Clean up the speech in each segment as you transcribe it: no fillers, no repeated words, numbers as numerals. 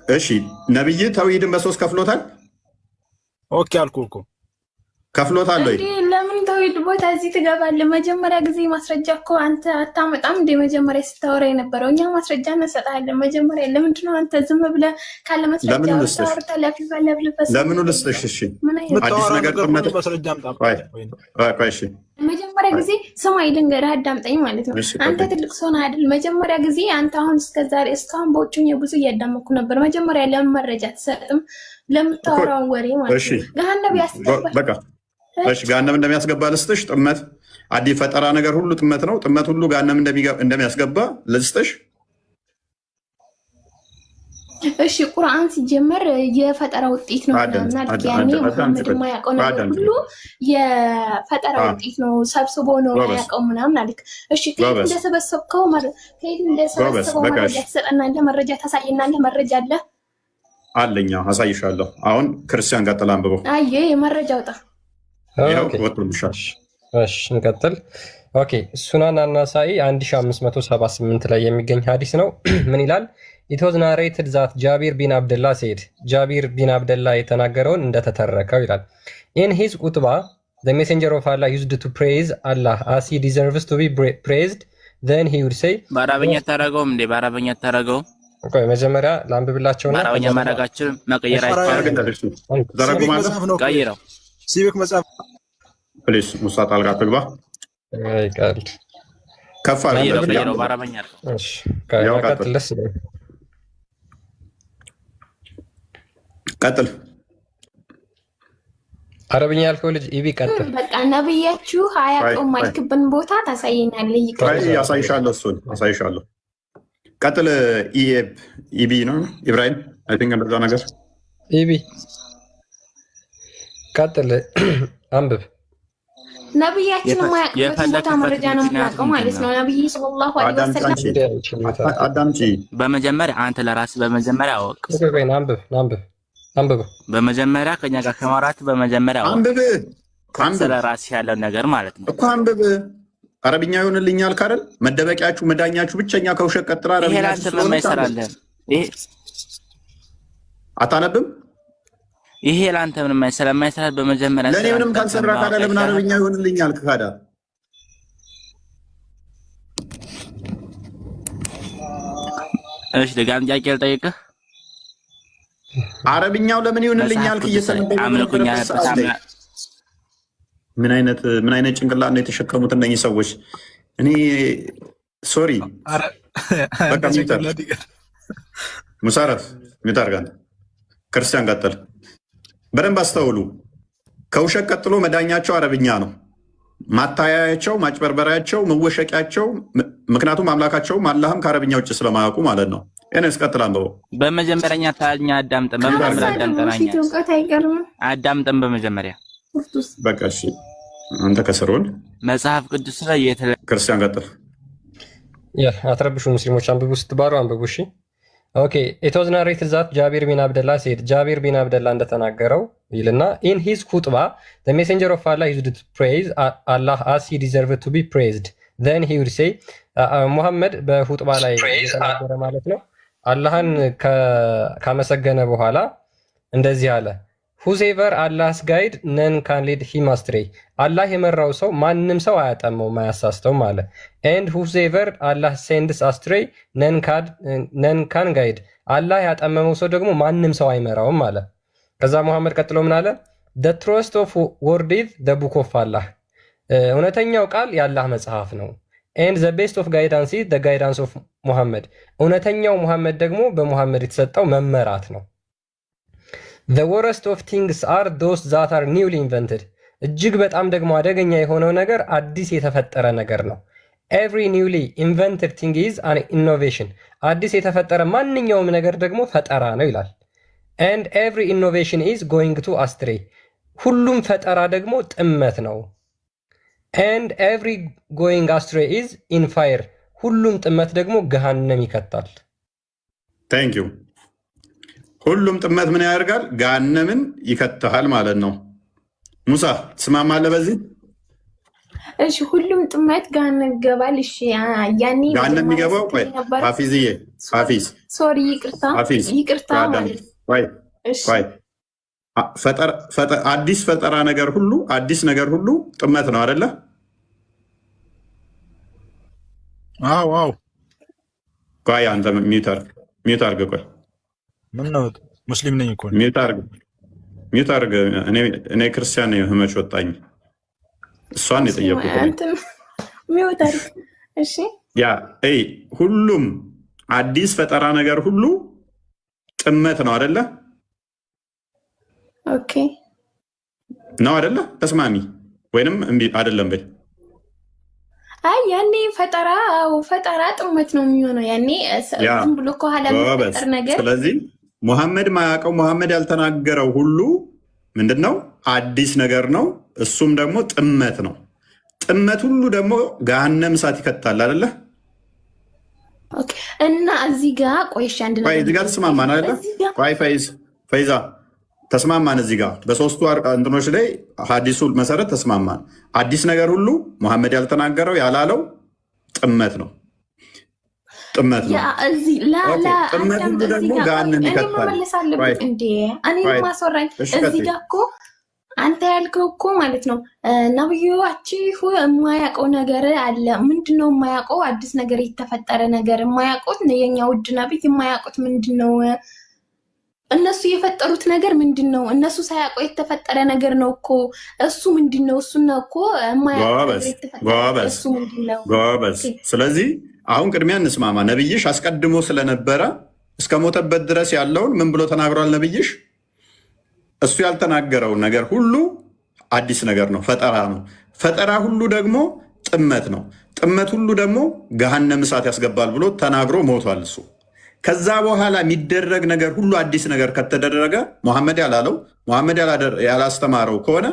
እሺ ነብይ ተውሂድን በሶስት ከፍሎታል። ኦኬ አልኩህ እኮ ከፍሎታል ወይ? ለምን ተውሂድ ቦታ እዚህ ትገባለህ? መጀመሪያ ጊዜ ማስረጃ እኮ አንተ አታመጣም እንደ መጀመሪያ ስታወራ የነበረው እኛ ማስረጃ እንሰጣለን። መጀመሪያ ለምንድን ነው አንተ ዝም ብለህ ካለ ማስረጃ ታወርታ ለፍልፈስ? ለምኑ ልስጥሽ? እሺ አዲስ ነገር ማስረጃ አምጣ። እሺ መጀመሪያ ጊዜ ሰማይ ልንገርህ፣ አዳምጠኝ ማለት ነው። አንተ ትልቅ ሰው ነህ አይደል? መጀመሪያ ጊዜ አንተ አሁን እስከዛሬ እስካሁን በውጭኛ ብዙ እያዳመኩ ነበር። መጀመሪያ ለምን መረጃ አትሰጥም? ለምታወራውን ወሬ ማለት ነው። ገሃነብ ያስገባል። በቃ እሺ ገሃነም እንደሚያስገባ ልስጥሽ። ጥመት አዲስ ፈጠራ ነገር ሁሉ ጥመት ነው። ጥመት ሁሉ ገሃነም እንደሚያስገባ ልስጥሽ። እሺ ቁርአን ሲጀመር የፈጠራ ውጤት ነው እና ያኔ መሐመድ የማያውቀው ነገር ሁሉ የፈጠራ ውጤት ነው፣ ሰብስቦ ነው የማያውቀው ምናምን አልክ። እሺ ከየት እንደሰበሰብከው ከየት እንደሰበሰበው መረጃ ትሰጠና እንደ መረጃ ታሳይና እንደ መረጃ አለ አለኛ አሳይሻለሁ። አሁን ክርስቲያን ቀጥል አንብበው። አየ የመረጃ ወጣ እሺ እንቀጥል። ኦኬ ሱናን አናሳኢ 1578 ላይ የሚገኝ ሐዲስ ነው። ምን ይላል? It was narrated that Jabir bin Abdullah said ጃቢር ቢን አብደላ የተናገረውን እንደተተረከው ይላል። In his khutbah the messenger of Allah used to praise Allah as he deserves to be praised. Then he would say በአረበኛ ተረገው እንዴ? በአረበኛ ተረገው። ኦኬ መጀመሪያ ላንብብላችሁና በአረበኛ ማድረጋችን መቀየር አይቻልም። ቀይረው ሲቪክ መጽሐፍ ፕሊስ ሙሳ ጣልቃ ትግባ። ቀልድ ከፍ ቀይረው በአረበኛ አድርገው። እሺ ቀጥልስ ቀጥል። አረብኛ ያልከው ልጅ ኢቢ ቀጥል። በቃ ነብያችሁ አያውቁም ማልክብን ቦታ ታሳየናለህ። ይቀጥል። ያሳይሻለሁ፣ እሱን አሳይሻለሁ። ቀጥል። ኢቢ ነው ኢብራሂም አይ ቲንክ እንደዛ ነገር ኢቢ ቀጥል። አንብብ። ነብያችን የማያውቁበት ቦታ መረጃ ነው የምናውቀው ማለት ነው። ነብይ ሰለላሁ ዐለይሂ ወሰለም አዳምጪ። በመጀመሪያ አንተ ለራስህ በመጀመሪያ አወቅ። አንብብ። በመጀመሪያ ከኛ ጋር ከማውራት በመጀመሪያ አወቅ። አንብብ። ስለ ራስህ ያለው ነገር ማለት ነው እኮ አንብብ። አረብኛ ይሆንልኛል ካረል መደበቂያችሁ መዳኛችሁ ብቸኛ ከውሸት ቀጥራ አረብኛ ይሄ ላንተ የማይሰራልህ ይሄ አታነብም። ይሄ ላንተ ምንም ስለማይሰራ በመጀመሪያ ለኔ ምንም ካልሰራ ካለ ለምን አረብኛ ይሆንልኛል ካዳ? እሺ ለጋን ጥያቄ ልጠይቅህ። አረብኛው ለምን ይሆንልኛል አምልኩኛ ምን አይነት ጭንቅላት ነው የተሸከሙት እነኚህ ሰዎች? እኔ ሶሪ በቃ ሙሳረፍ ሚታርጋን ክርስቲያን ቀጥል። በደንብ አስተውሉ። ከውሸት ቀጥሎ መዳኛቸው አረብኛ ነው። ማታያያቸው፣ ማጭበርበሪያቸው፣ መወሸቂያቸው። ምክንያቱም አምላካቸውም አላህም ከአረብኛ ውጭ ስለማያውቁ ማለት ነው። እኔስ ቀጥል አንብበው። በመጀመሪያኛ ታኛ አዳምጠን አዳምጠን በመጀመሪያ በቃ እሺ፣ አንተ ከስሩን መጽሐፍ ቅዱስ ላይ ክርስቲያን ቀጥል። አትረብሹ ሙስሊሞች፣ አንብቡ ስትባሉ አንብቡ። እሺ ኦኬ it was narrated that ጃቢር ቢን አብደላ said ጃቢር ቢን አብደላ እንደተናገረው ይልና in his khutbah the messenger of Allah used to praise Allah as he deserved to be praised. Then he would say ሙሐመድ በኹጥባ ላይ የተናገረ ማለት ነው። አላህን ካመሰገነ በኋላ እንደዚህ አለ whoever Allah's guide none can lead him astray. አላህ የመራው ሰው ማንም ሰው አያጠመውም አያሳስተውም አለ። and whoever Allah sends astray none can guide. አላህ ያጠመመው ሰው ደግሞ ማንም ሰው አይመራውም አለ። ከዛ ሙሐመድ ቀጥሎ ምን አለ? the truest of word is the book of Allah. እውነተኛው ቃል የአላህ መጽሐፍ ነው። and the best of guidance is the guidance of Muhammad. እውነተኛው ሙሐመድ ደግሞ በሙሐመድ የተሰጠው መመራት ነው። The worst of things are those that are newly invented. እጅግ በጣም ደግሞ አደገኛ የሆነው ነገር አዲስ የተፈጠረ ነገር ነው። Every newly invented thing is an innovation. አዲስ የተፈጠረ ማንኛውም ነገር ደግሞ ፈጠራ ነው ይላል። And every innovation is going to astray. ሁሉም ፈጠራ ደግሞ ጥመት ነው። And every going astray is in fire. ሁሉም ጥመት ደግሞ ገሃነም ይከታል። Thank you. ሁሉም ጥመት ምን ያደርጋል? ገሃነምን ይከተሃል ማለት ነው። ሙሳ ትስማማለህ በዚህ? እሺ ሁሉም ጥመት ጋር እንገባል። እሺ ያኔ ጋር የሚገባው ቆይ ሐፊዝዬ ሐፊዝ ሶሪ ይቅርታ ማለት ቆይ አዲስ ፈጠራ ነገር ሁሉ አዲስ ነገር ሁሉ ጥመት ነው አይደለ? አዎ አዎ። ቆይ አንተ ሚውት አድርግ። ቆይ ምን ነው ሙስሊም ነኝ እኮ ሚውት አድርግ። እኔ ክርስቲያን ነኝ። ህመች ወጣኝ። እሷን የጠየቁት ሚውት አድርግ። እሺ ያ ሁሉም አዲስ ፈጠራ ነገር ሁሉ ጥመት ነው አይደለ? ኦኬ ነው አይደለ? ተስማሚ ወይንም እምቢ አይደለም በይ። አይ ያኔ ፈጠራ ጥመት ነው የሚሆነው። ያኔ ዝም ብሎ ከኋላ የሚፈጠር ነገር። ስለዚህ ሙሐመድ ማያውቀው ሙሐመድ ያልተናገረው ሁሉ ምንድነው? አዲስ ነገር ነው። እሱም ደግሞ ጥመት ነው። ጥመት ሁሉ ደግሞ ገሃነም እሳት ይከታል አይደለ? ኦኬ እና እዚህ ጋር ቆይሽ አንድ ነገር እዚህ ጋር ተስማማን አይደለ? ቆይ ፈይዛ ተስማማን። እዚህ ጋር በሶስቱ እንትኖች ላይ ሀዲሱ መሰረት ተስማማን። አዲስ ነገር ሁሉ ሙሐመድ ያልተናገረው ያላለው ጥመት ነው። ጥመት ነው። ጥመት ሁሉ ደግሞ ገሃነም ይከታል። እኔ ማስወራኝ እዚህ ጋር እኮ አንተ ያልከው እኮ ማለት ነው ነብዩአችሁ የማያውቀው ነገር አለ። ምንድነው የማያውቀው? አዲስ ነገር የተፈጠረ ነገር የማያውቁት የኛ ውድ ነብይ የማያውቁት ምንድነው? እነሱ የፈጠሩት ነገር ምንድነው? እነሱ ሳያውቁ የተፈጠረ ነገር ነው እኮ እሱ ምንድነው? እሱና እኮ ጎበዝ። ስለዚህ አሁን ቅድሚያ እንስማማ። ነብይሽ አስቀድሞ ስለነበረ እስከ ሞተበት ድረስ ያለውን ምን ብሎ ተናግሯል? ነብይሽ እሱ ያልተናገረው ነገር ሁሉ አዲስ ነገር ነው፣ ፈጠራ ነው። ፈጠራ ሁሉ ደግሞ ጥመት ነው። ጥመት ሁሉ ደግሞ ገሃነም እሳት ያስገባል ብሎ ተናግሮ ሞቷል እሱ። ከዛ በኋላ የሚደረግ ነገር ሁሉ አዲስ ነገር ከተደረገ ሙሐመድ ያላለው ሙሐመድ ያላስተማረው ከሆነ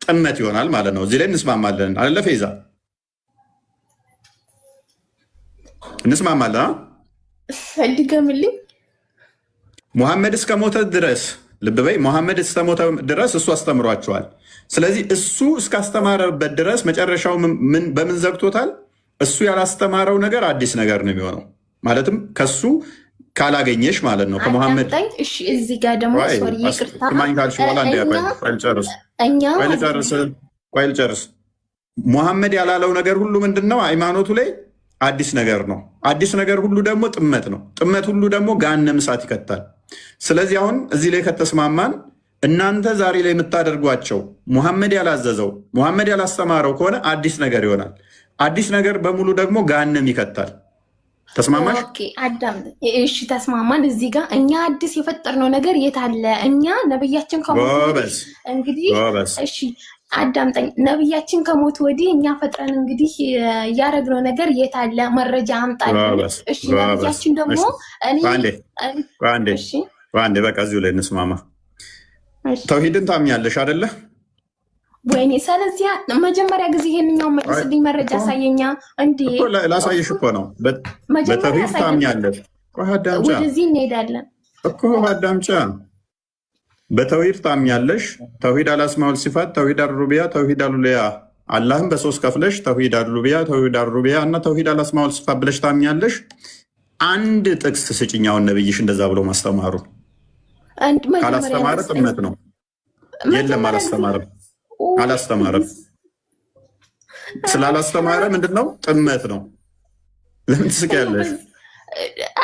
ጥመት ይሆናል ማለት ነው። እዚህ ላይ እንስማማለን አይደለ? ፌዛ እንስማማለን። ድገምልኝ። ሙሐመድ እስከ ሞተ ድረስ ልብ በይ፣ ሙሐመድ እስከ ሞተ ድረስ እሱ አስተምሯቸዋል። ስለዚህ እሱ እስካስተማረበት ድረስ መጨረሻው በምን ዘግቶታል? እሱ ያላስተማረው ነገር አዲስ ነገር ነው የሚሆነው። ማለትም ከሱ ካላገኘሽ ማለት ነው ከሙሐመድ። እሺ እዚህ ጋር ደግሞ ሶሪ ይቅርታ ልጨርስ። ሙሐመድ ያላለው ነገር ሁሉ ምንድን ነው? ሃይማኖቱ ላይ አዲስ ነገር ነው። አዲስ ነገር ሁሉ ደግሞ ጥመት ነው። ጥመት ሁሉ ደግሞ ገሃነም እሳት ይከታል። ስለዚህ አሁን እዚህ ላይ ከተስማማን እናንተ ዛሬ ላይ የምታደርጓቸው ሙሐመድ ያላዘዘው ሙሐመድ ያላስተማረው ከሆነ አዲስ ነገር ይሆናል። አዲስ ነገር በሙሉ ደግሞ ገሃነም ይከታል። ተስማማሽ? አዳም እሺ ተስማማን። እዚህ ጋር እኛ አዲስ የፈጠርነው ነገር የት አለ? እኛ ነብያችን ከሞቱ እንግዲህ እሺ አዳምጠኝ። ነብያችን ከሞቱ ወዲህ እኛ ፈጥረን እንግዲህ ያደረግነው ነገር የት አለ? መረጃ አምጣልን። እሺ ነብያችን ደግሞ አንዴ በቃ እዚሁ ላይ እንስማማ። ተውሂድን ታምኛለሽ አይደለ? ወይኔ ስለዚህ መጀመሪያ ጊዜ ይሄንኛው መልስልኝ፣ መረጃ ሳየኛ እንዴ ላሳየሽ እኮ ነው። በተውሂድ ታምኛለሽ? ወደዚህ እንሄዳለን እኮ አዳምጫ። በተውሂድ ታምኛለሽ? ተውሂድ አልአስማኡል ሲፋት፣ ተውሂድ አልሩቢያ፣ ተውሂድ አልኡሉሂያ። አላህም በሶስት ከፍለሽ ተውሂድ አልሩቢያ፣ ተውሂድ አልሩቢያ እና ተውሂድ አልአስማኡል ሲፋት ብለሽ ታምኛለሽ? አንድ ጥቅስ ስጭኛውን ነብይሽ እንደዛ ብሎ ማስተማሩ። ካላስተማረ ጥመት ነው። የለም አላስተማረም። ስላላስተማረ ምንድነው? ጥመት ነው። ለምን ትስቂያለሽ?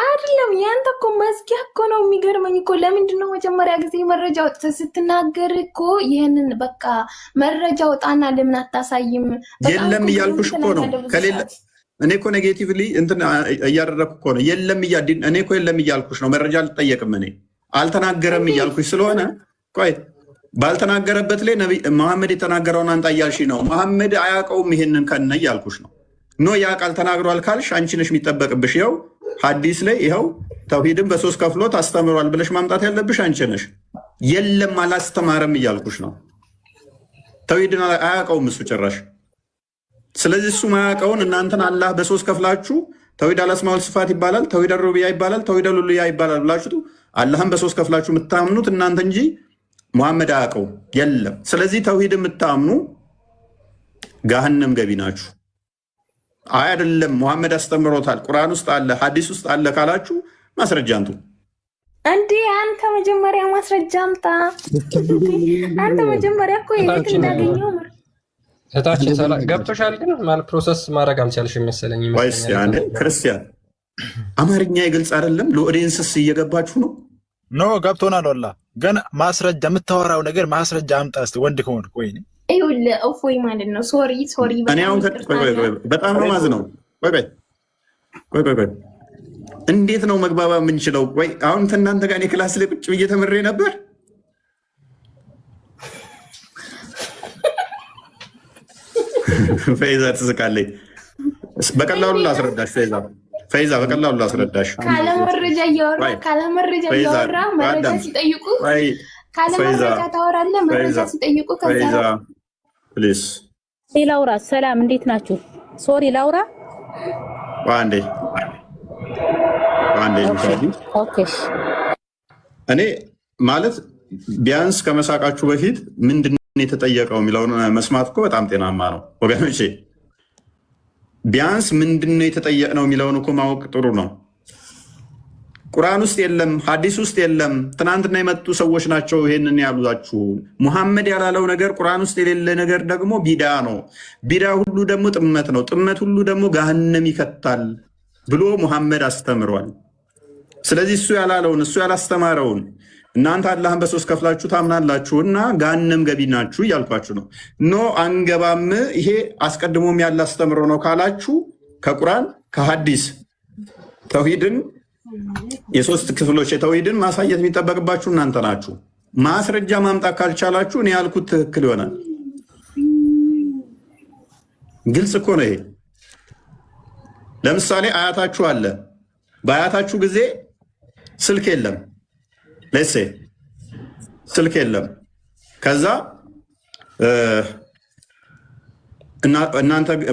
አይደለም ያንተ እኮ መዝጊያ እኮ ነው። የሚገርመኝ እኮ ለምንድነው መጀመሪያ ጊዜ መረጃ ወጥተህ ስትናገር እኮ ይህንን በቃ መረጃ ወጣና ለምን አታሳይም? የለም እያልኩሽ እኮ ነው። ከሌለ እኔ እኮ ኔጌቲቭሊ እንትን እያደረግኩ እኮ ነው። እኔ እኮ የለም እያልኩሽ ነው። መረጃ አልጠየቅም። እኔ አልተናገረም እያልኩሽ ስለሆነ ቆይ ባልተናገረበት ላይ መሐመድ የተናገረውን አንጣ እያልሽ ነው። መሐመድ አያውቀውም ይሄንን ከነ እያልኩሽ ነው። ኖ ያ ቃል ተናግሯል ካልሽ አንቺ ነሽ የሚጠበቅብሽ። ይኸው ሐዲስ ላይ ይኸው ተውሂድን በሶስት ከፍሎት አስተምሯል ብለሽ ማምጣት ያለብሽ አንቺ ነሽ። የለም አላስተማረም እያልኩሽ ነው። ተውሂድን አያውቀውም እሱ ጭራሽ። ስለዚህ እሱ ማያውቀውን እናንተን አላህ በሶስት ከፍላችሁ ተውሂድ አልአስማኡል ሲፋት ይባላል፣ ተውሂድ አልሩቢያ ይባላል፣ ተውሂድ አልኡሉሂያ ይባላል ብላችሁ አላህን በሶስት ከፍላችሁ የምታምኑት እናንተ እንጂ ሙሐመድ አያውቀው የለም። ስለዚህ ተውሂድ የምታምኑ ገሃነም ገቢ ናችሁ። አይ አይደለም ሙሐመድ አስተምሮታል ቁርአን ውስጥ አለ ሐዲስ ውስጥ አለ ካላችሁ ማስረጃ አንቱ። እንዴ አንተ መጀመሪያ ማስረጃ አምጣ። አንተ መጀመሪያ እኮ የት እንዳገኘው እታችን ሰላ ገብቶሻል። ግን ማለት ፕሮሰስ ማድረግ አልቻልሽ መሰለኝ። ወይስ ያኔ ክርስቲያን አማርኛ ይገልጽ አይደለም ለኦዲየንስስ እየገባችሁ ነው? ኖ ገብቶናል። ወላ ግን ማስረጃ የምታወራው ነገር ማስረጃ አምጣ እስቲ ወንድ ከሆንክ ወይ ይውል እፎይ ማለት ነው። ሶሪ እኔ አሁን በጣም ነው ማዝነው። ቆይ እንዴት ነው መግባባ የምንችለው? ወይ አሁን እናንተ ጋር እኔ ክላስ ላይ ቁጭ ብዬ ተምሬ ነበር። ፈይዛ ትስቃለች። በቀላሉ ላስረዳሽ ፈይዛ በቀላሉ ላስረዳሽ። ካለ መረጃ እያወራ መረጃ ሲጠይቁ ካለ መረጃ ታወራለህ። መረጃ ሲጠይቁ ፈይዛ ፕሊዝ ላውራ። ሰላም እንዴት ናችሁ? ሶሪ ላውራ አንዴ ኦኬ። እኔ ማለት ቢያንስ ከመሳቃችሁ በፊት ምንድን ነው የተጠየቀው የሚለውን መስማት እኮ በጣም ጤናማ ነው ወገኖቼ። ቢያንስ ምንድን ነው የተጠየቅነው የሚለውን እኮ ማወቅ ጥሩ ነው። ቁርአን ውስጥ የለም፣ ሐዲስ ውስጥ የለም። ትናንትና የመጡ ሰዎች ናቸው ይሄንን ያሉዛችሁ። ሙሐመድ ያላለው ነገር ቁርአን ውስጥ የሌለ ነገር ደግሞ ቢዳ ነው። ቢዳ ሁሉ ደግሞ ጥመት ነው። ጥመት ሁሉ ደግሞ ገሃነም ይከታል ብሎ ሙሐመድ አስተምሯል። ስለዚህ እሱ ያላለውን እሱ ያላስተማረውን እናንተ አላህን በሶስት ከፍላችሁ ታምናላችሁና ገሃነም ገቢ ናችሁ እያልኳችሁ ነው። ኖ አንገባም፣ ይሄ አስቀድሞም ያለ አስተምሮ ነው ካላችሁ ከቁርአን ከሐዲስ ተውሂድን የሶስት ክፍሎች የተውሂድን ማሳየት የሚጠበቅባችሁ እናንተ ናችሁ። ማስረጃ ማምጣት ካልቻላችሁ እኔ ያልኩት ትክክል ይሆናል። ግልጽ እኮ ነው ይሄ። ለምሳሌ አያታችሁ አለ። በአያታችሁ ጊዜ ስልክ የለም፣ ለሴ ስልክ የለም። ከዛ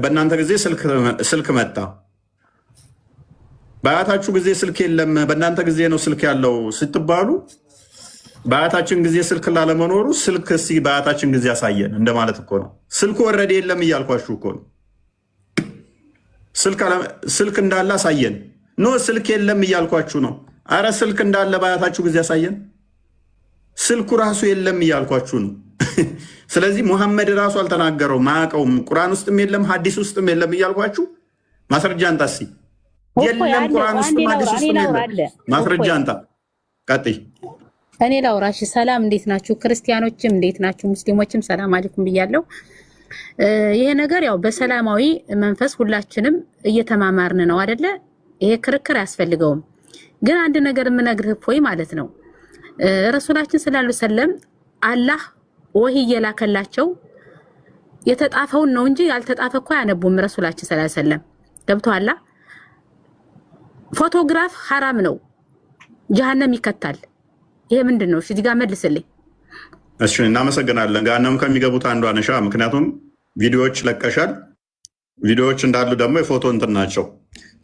በእናንተ ጊዜ ስልክ መጣ። በአያታችሁ ጊዜ ስልክ የለም፣ በእናንተ ጊዜ ነው ስልክ ያለው ስትባሉ በአያታችን ጊዜ ስልክ ላለመኖሩ ስልክ እስኪ በአያታችን ጊዜ ያሳየን እንደማለት እኮ ነው። ስልኩ ወረደ የለም እያልኳችሁ እኮ ነው። ስልክ እንዳለ አሳየን። ኖ ስልክ የለም እያልኳችሁ ነው። አረ ስልክ እንዳለ በአያታችሁ ጊዜ ያሳየን። ስልኩ ራሱ የለም እያልኳችሁ ነው። ስለዚህ ሙሐመድ ራሱ አልተናገረውም፣ አያውቀውም። ቁርአን ውስጥም የለም ሐዲስ ውስጥም የለም እያልኳችሁ ማስረጃ አንጣ እስኪ። የለም ቁርአን ውስጥም ሐዲስ ውስጥም የለም። ማስረጃ አንጣ። ቀጥይ። እኔ ላውራሽ። ሰላም እንዴት ናችሁ? ክርስቲያኖችም እንዴት ናችሁ? ሙስሊሞችም ሰላም አለይኩም ብያለሁ። ይሄ ነገር ያው በሰላማዊ መንፈስ ሁላችንም እየተማማርን ነው አይደለ? ይሄ ክርክር አያስፈልገውም። ግን አንድ ነገር የምነግርህ ፎይ ማለት ነው ረሱላችን ሰለላሁ ዐለይሂ ወሰለም አላህ ወህይ እየላከላቸው የተጣፈውን ነው እንጂ ያልተጣፈ እኮ አያነቡም። ረሱላችን ሰለላሁ ዐለይሂ ወሰለም ገብቶሃል? ፎቶግራፍ ሐራም ነው፣ ጀሃነም ይከታል። ይሄ ምንድን ነው? እዚህ ጋር መልስልኝ። እሺ እናመሰግናለን። ገሃነም ከሚገቡት አንዷ ነሻ። ምክንያቱም ቪዲዮዎች ለቀሻል። ቪዲዮዎች እንዳሉ ደግሞ የፎቶ እንትን ናቸው።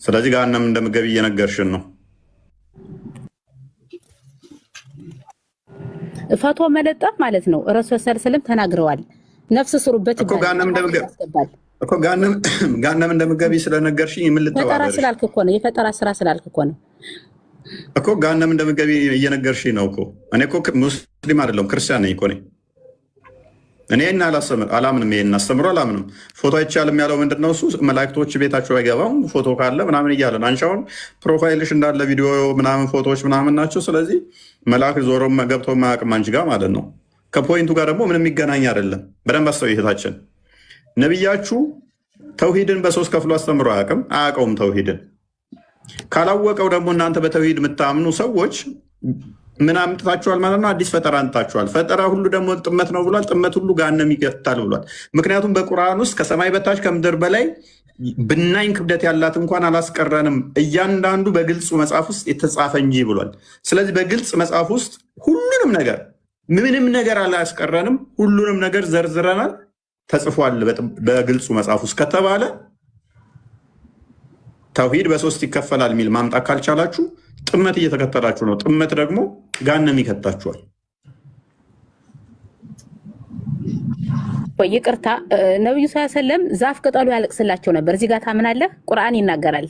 ስለዚህ ገሃነም እንደምገቢ እየነገርሽን ነው። ፎቶ መለጠፍ ማለት ነው። ረሱል ሰለላሁ ዐለይሂ ወሰለም ተናግረዋል። ነፍስ ስሩበት እኮ ገሃነም እንደምገቢ ስለነገርሽኝ ምን ልተባበርሽ? ፈጠራ ስላልክ እኮ ነው። የፈጠራ ስራ ስላልክ እኮ ነው እኮ ገሃነም እንደምገቢ እየነገርሽኝ ነው እኮ። እኔ እኮ ሙስሊም አይደለሁም ክርስቲያን ነኝ እኮ ነኝ። እኔ አላምንም፣ ይሄን አስተምሮ አላምንም። ፎቶ አይቻልም ያለው ምንድን ነው? እሱ መላእክቶች ቤታቸው አይገባም ፎቶ ካለ ምናምን እያለን አንቺ አሁን ፕሮፋይልሽ እንዳለ ቪዲዮ ምናምን ፎቶዎች ምናምን ናቸው። ስለዚህ መልአክ ዞሮ ገብቶ ማያውቅም አንቺ ጋር ማለት ነው። ከፖይንቱ ጋር ደግሞ ምንም የሚገናኝ አይደለም። በደንብ አስተው ይታችን ነቢያችሁ ተውሂድን በሶስት ከፍሎ አስተምሮ አያውቀውም። ተውሂድን ካላወቀው ደግሞ እናንተ በተውሂድ የምታምኑ ሰዎች ምን አምጥታችኋል ማለት ነው? አዲስ ፈጠራ አምጥታችኋል። ፈጠራ ሁሉ ደግሞ ጥመት ነው ብሏል። ጥመት ሁሉ ገሃነም ይከታል ብሏል። ምክንያቱም በቁርአን ውስጥ ከሰማይ በታች ከምድር በላይ ብናኝ ክብደት ያላት እንኳን አላስቀረንም፣ እያንዳንዱ በግልጹ መጽሐፍ ውስጥ የተጻፈ እንጂ ብሏል። ስለዚህ በግልጽ መጽሐፍ ውስጥ ሁሉንም ነገር ምንም ነገር አላስቀረንም፣ ሁሉንም ነገር ዘርዝረናል፣ ተጽፏል በግልጹ መጽሐፍ ውስጥ ከተባለ ተውሂድ በሶስት ይከፈላል የሚል ማምጣት ካልቻላችሁ ጥመት እየተከተላችሁ ነው። ጥመት ደግሞ ገሃነም ይከታችኋል። ይቅርታ ነብዩ ሰለላሁ ዛፍ ቅጠሉ ያለቅስላቸው ነበር። እዚህ ጋር ታምናለህ? ቁርአን ይናገራል።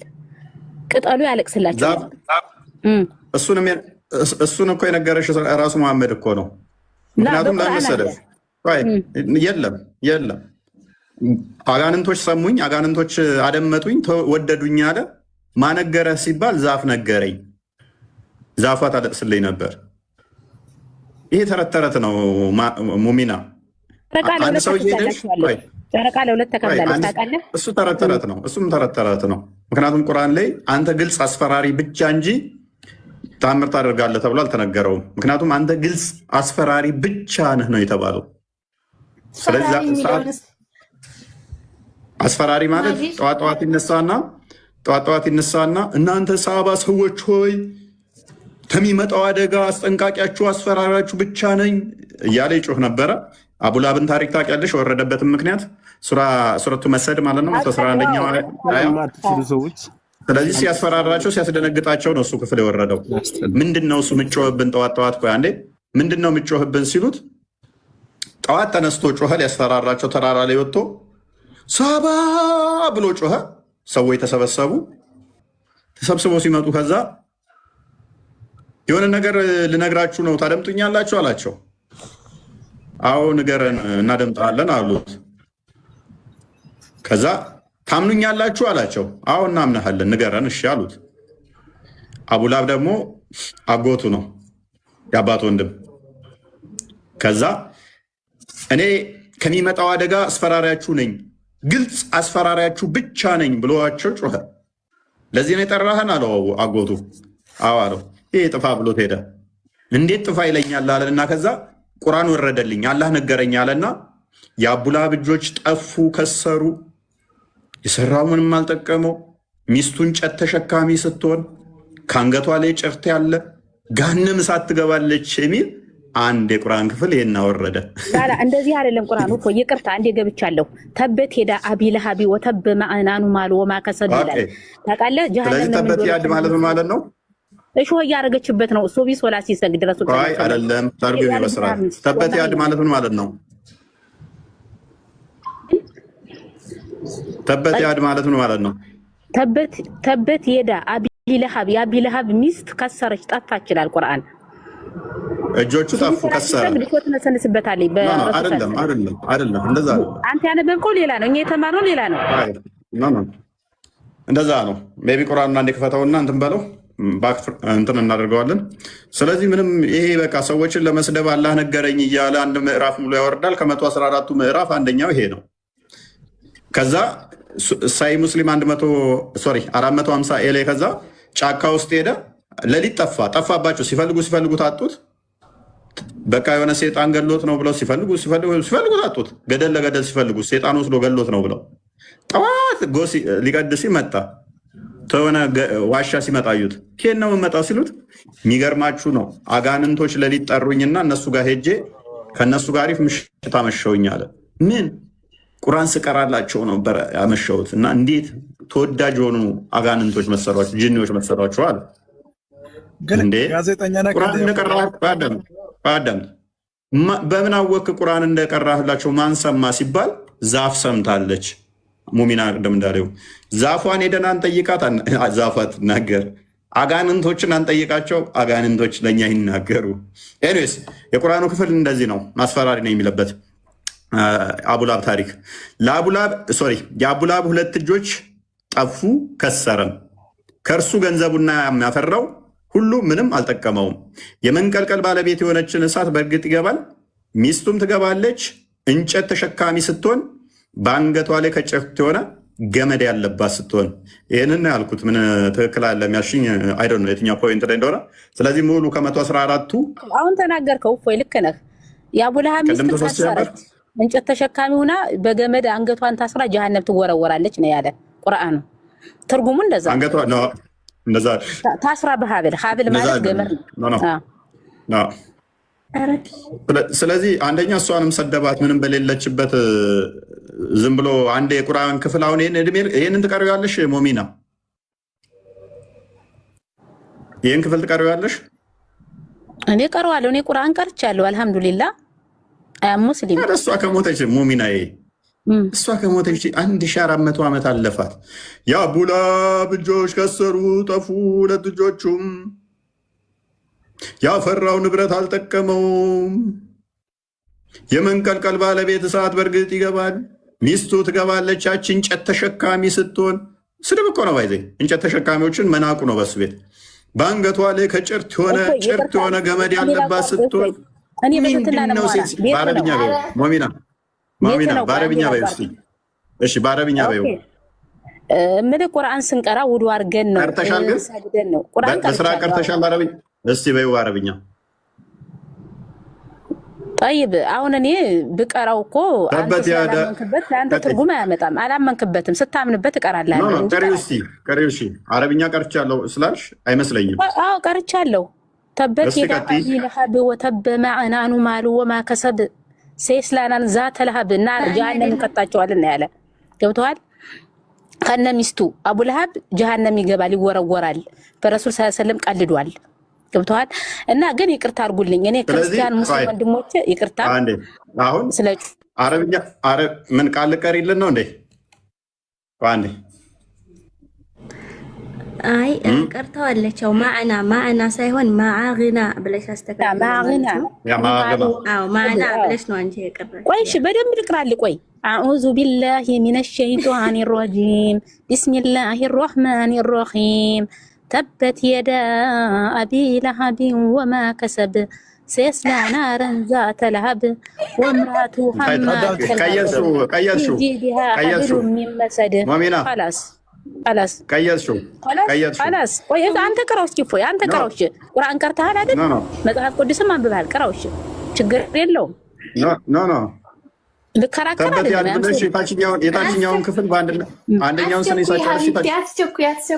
ቅጠሉ ያለቅስላቸው እሱን እኮ የነገረሽ ራሱ መሐመድ እኮ ነው። ምክንያቱም ለመሰለሽ የለም አጋንንቶች ሰሙኝ፣ አጋንንቶች አደመጡኝ፣ ወደዱኝ አለ። ማነገረህ ሲባል ዛፍ ነገረኝ። ዛፏ ታለቅስልኝ ነበር። ይሄ ተረት ተረት ነው ሙሚና። አንድ ሰው ጨረቃ ለሁለት ተከፍላለች ታውቃለህ? እሱ ተረት ተረት ነው። እሱም ተረት ተረት ነው። ምክንያቱም ቁርአን ላይ አንተ ግልጽ አስፈራሪ ብቻ እንጂ ታምር ታደርጋለህ ተብሎ አልተነገረውም። ምክንያቱም አንተ ግልጽ አስፈራሪ ብቻ ነህ ነው የተባለው። ስለዚህ አስፈራሪ ማለት ጠዋት ይነሳና እናንተ ሳባ ሰዎች ሆይ ከሚመጣው አደጋ አስጠንቃቂያችሁ አስፈራሪያችሁ ብቻ ነኝ እያለ ይጮህ ነበረ። አቡላብን ታሪክ ታውቂያለሽ? የወረደበትን ምክንያት ሱረቱ መሰድ ማለት ነው 11ኛው። ስለዚህ ሲያስፈራራቸው ሲያስደነግጣቸው ነው እሱ ክፍል የወረደው። ምንድን ነው እሱ ምጮህብን? ጠዋት ቆይ አንዴ ምንድን ነው ምጮህብን ሲሉት ጠዋት ተነስቶ ጮኸ። ሊያስፈራራቸው ተራራ ላይ ወጥቶ ሳባ ብሎ ጮኸ። ሰዎች ተሰብስበው ሲመጡ ከዛ የሆነ ነገር ልነግራችሁ ነው ታደምጡኛላችሁ አላቸው። አዎ ንገረን እናደምጣለን አሉት። ከዛ ታምኑኛላችሁ አላቸው። አዎ እናምናሃለን ንገረን እሺ አሉት። አቡላብ ደግሞ አጎቱ ነው የአባት ወንድም። ከዛ እኔ ከሚመጣው አደጋ አስፈራሪያችሁ ነኝ፣ ግልጽ አስፈራሪያችሁ ብቻ ነኝ ብሎዋቸው ጮኸ። ለዚህ ነው የጠራህን አለው አጎቱ። አዎ አለው። ይሄ ጥፋ ብሎት ሄደ። እንዴት ጥፋ ይለኛል አለና ከዛ ቁርአን ወረደልኝ አላህ ነገረኝ አለና የአቡላብ እጆች ጠፉ፣ ከሰሩ። የሰራው ምንም አልጠቀመው። ሚስቱ እንጨት ተሸካሚ ስትሆን ከአንገቷ ላይ ጭርት ያለ ገሃነም እሳት ትገባለች የሚል አንድ የቁርአን ክፍል ይሄን አወረደ። እንደዚህ አይደለም ቁርአኑ እኮ ይቅርታ፣ አንዴ ገብቻለሁ። ተበት ሄዳ አቢ ለሃቢ ወተብ ማአናኑ ማሉ ወማ ከሰብ ይላል ታውቃለህ። ስለዚህ ተበት ያድ ማለት ነው እሾህ እያደረገችበት ነው። ሶቢ ሶላ ሲሰግድ ድረስ አይደለም ታርቢው ይመስላል። ተበት ያድ ማለት ምን ማለት ነው? ተበት ያድ ማለት ምን ማለት ነው? ተበት የዳ አቢ ለሃብ የአቢ ለሃብ ሚስት ከሰረች ጠፋች ይላል ቁርአን። እጆቹ ጠፉ ከሰረ ተነሰንስበታለች። አይደለም እንደዛ ነው። አንተ ያነበብከው ሌላ ነው፣ እኛ የተማርነው ሌላ ነው። እንደዛ ነው። ሜቢ ቁርአኑን አንዴ ክፈተውና እንትን በለው እንትን እናደርገዋለን። ስለዚህ ምንም ይሄ በቃ ሰዎችን ለመስደብ አላህ ነገረኝ እያለ አንድ ምዕራፍ ሙሉ ያወርዳል። ከ114ቱ ምዕራፍ አንደኛው ይሄ ነው። ከዛ ሳይ ሙስሊም 450 ኤሌ ከዛ ጫካ ውስጥ ሄደ። ሌሊት ጠፋባቸው። ሲፈልጉ ታጡት። በቃ የሆነ ሴጣን ገሎት ነው ብለው ሲፈልጉ ታጡት። ገደል ለገደል ሲፈልጉ ሴጣን ወስዶ ገሎት ነው ብለው ጠዋት ሊቀድስ መጣ። ተሆነ ዋሻ ሲመጣ አዩት። ይሄን ነው የምመጣው ሲሉት የሚገርማችሁ ነው አጋንንቶች ሌሊት ጠሩኝና እነሱ ጋር ሄጄ ከእነሱ ጋር ምሽት አመሸውኝ አለ። ምን ቁርአን ስቀራላቸው ነበር ያመሸሁት እና እንዴት ተወዳጅ የሆኑ አጋንንቶች መሰሏቸው፣ ጅኒዎች መሰሏቸው አለ። እንዴ ቁርአን እንደቀራህ በምን አወክ? ቁርአን እንደቀራህላቸው ማን ሰማ ሲባል ዛፍ ሰምታለች። ሙሚና ቅድም እንዳለው ዛፏን ሄደን አንጠይቃት፣ ዛፏ ትናገር። አጋንንቶችን አንጠይቃቸው፣ አጋንንቶች ለእኛ ይናገሩ። ኤኒዌይስ የቁርአኑ ክፍል እንደዚህ ነው፣ ማስፈራሪ ነው የሚለበት አቡላብ ታሪክ። የአቡላብ ሁለት እጆች ጠፉ፣ ከሰረም። ከእርሱ ገንዘቡና የሚያፈራው ሁሉ ምንም አልጠቀመውም። የመንቀልቀል ባለቤት የሆነችን እሳት በእርግጥ ይገባል፣ ሚስቱም ትገባለች። እንጨት ተሸካሚ ስትሆን በአንገቷ ላይ ከጭርት የሆነ ገመድ ያለባት ስትሆን። ይህንን ያልኩት ምን ትክክል አለ የሚያሽኝ አይደ ነው የትኛው ፖይንት ላይ እንደሆነ። ስለዚህ ሙሉ ከ114ቱ አሁን ተናገርከው እፎይ፣ ልክ ነህ። የአቡላሃብ ሚስት ታሰረች፣ እንጨት ተሸካሚ ሆና በገመድ አንገቷን ታስራ ጀሃነም ትወረወራለች ነው ያለ ቁርአኑ። ትርጉሙ እንደዛ አንገቷ ነው እንደዛ ታስራ በሀብል ማለት ገመድ ነው። ስለዚህ አንደኛ እሷንም ሰደባት ምንም በሌለችበት ዝም ብሎ አንድ የቁርአን ክፍል። አሁን ይህንን ትቀሪዋለሽ ሞሚና? ይህን ክፍል ትቀሪዋለሽ? እኔ ቀረዋለሁ። እኔ ቁርአን ቀርቻለሁ። አልሐምዱሊላህ ሙስሊም እሷ ከሞተች ሙሚናዬ እሷ ከሞተች 1400 ዓመት አለፋት። የአቡላብ ልጆች ከሰሩ ጠፉ፣ ሁለት ልጆቹም ያፈራው ንብረት አልጠቀመውም። የመንቀልቀል ባለቤት እሳት በእርግጥ ይገባል፣ ሚስቱ ትገባለች። ያች እንጨት ተሸካሚ ስትሆን ስድብ እኮ ነው። ባይዘ እንጨት ተሸካሚዎችን መናቁ ነው በሱ ቤት። በአንገቷ ላይ ከጭርት የሆነ ገመድ ያለባት ስትሆን ምንድነው? በአረብኛ በይው ሞሚና፣ በአረብኛ በይው እስኪ። እሺ በአረብኛ በይው። ምን ቁርአን ስንቀራ ውዱ አድርገን ነው ሰግደን ነው። ቁርአን በስራ ቀርተሻል በአረብኛ? እስቲ በይው በአረብኛ። ጠይብ አሁን እኔ ብቀራው እኮ አላመንክበት፣ ለአንተ ትርጉም አያመጣም። አላመንክበትም፣ ስታምንበት እቀራለሁ። ቀሪው እሺ አረብኛ ቀርቻለሁ ስላልሽ አይመስለኝም። አዎ ቀርቻለሁ። ተበት የዳ አቢ ለሀብ ወተበ ማዕናኑ ማሉ ወማ ከሰብ ሴስላናን ዛተ ለሀብ እና ጀሃነም እንከታቸዋለን ያለ ገብተዋል። ከነ ሚስቱ አቡ ለሀብ ጀሃነም ይገባል፣ ይወረወራል። በረሱል ሰለላሁ ዐለይሂ ወሰለም ቀልዷል። ገብተዋል። እና ግን ይቅርታ አድርጉልኝ፣ እኔ ክርስቲያን ሙስሊም ወንድሞቼ ይቅርታ። አሁን ስለ አረብኛ ምን ቃል ቀሪልን ነው እንዴ? አንዴ አይ ቀርተዋለች። ማዕና ሳይሆን ማዕግና ብለሽ አስተካክል። ማዕና ብለሽ ነው አንቺ የቀረሽ። ቆይ እሺ በደንብ ልቅራል። ቆይ አዑዙ ቢላሂ ሚነሽ ሸይጧኒ ረጂም ቢስሚላሂ ረሕማኒ ረሒም ተበት የዳ አቢ ለሀብ ወማ ከሰብ ሴስላ ናረን ዛተ ለሀብ ወምራቱ ሐማድ ሚመሰድ ቆይ አንተ ቅራው እስኪ እፎይ፣ አንተ ቅራው እሺ። ቁርአን ቀርተሃል አይደል? መጽሐፍ ቅዱስም አንብበሃል፣ ቅራው እሺ። ችግር የለውም። ልከራከር አይደለም። የታችኛውን ክፍል አንደኛውን ስነ ይሳቻልሽ።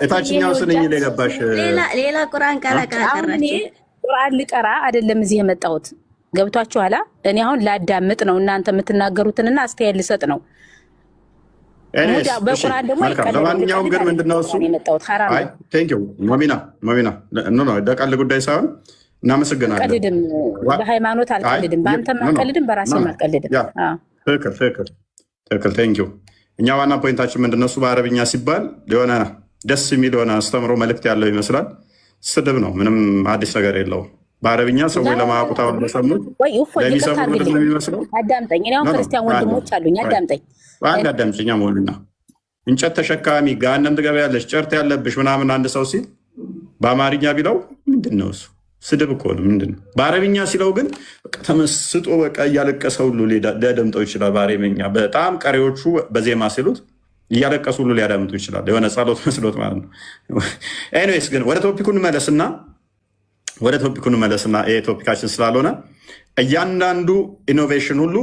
የታችኛው ስነ እየገባሽ ሌላ ቁርአን ቁርአን ልቀራ አይደለም እዚህ የመጣሁት። ገብቷችኋል? እኔ አሁን ላዳምጥ ነው እናንተ የምትናገሩትንና አስተያየት ልሰጥ ነው። በቁርአን ደግሞ ለማንኛውም ግን ምንድነው እሱ ሞሚና ለቀልድ ጉዳይ ሳይሆን እናመሰግናለን። አልቀልድም፣ በሃይማኖት አልቀልድም፣ በአንተም አልቀልድም፣ በራሴም አልቀልድም። ትክክል ቴንኪው። እኛ ዋና ፖይንታችን ምንድነው እሱ በአረብኛ ሲባል የሆነ ደስ የሚል የሆነ አስተምሮ መልእክት ያለው ይመስላል። ስድብ ነው፣ ምንም አዲስ ነገር የለውም። በአረብኛ ሰዎች ለማያውቁት አሁን በሰሙት ለሚሰሙ ምድር ነው የሚመስለው። አዳምጠኝ፣ እኔ አሁን ክርስቲያን ወንድሞች አሉኝ። አዳምጠኝ አንድ አዳምጪኛ ሞሉና እንጨት ተሸካሚ ገሃነም ትገቢያለሽ ጨርት ያለብሽ ምናምን አንድ ሰው ሲል በአማርኛ ቢለው ምንድነው እሱ? ስድብ እኮ ነው። ምንድነው? በአረብኛ ሲለው ግን ተመስጦ በቃ እያለቀሰ ሁሉ ሊያደምጠው ይችላል። በአረብኛ በጣም ቀሪዎቹ በዜማ ሲሉት እያለቀሱ ሁሉ ሊያዳምጡ ይችላል። የሆነ ጸሎት መስሎት ማለት ነው። ኤኒዌይስ ግን ወደ ቶፒኩ እንመለስና ይሄ ቶፒካችን ስላልሆነ እያንዳንዱ ኢኖቬሽን ሁሉ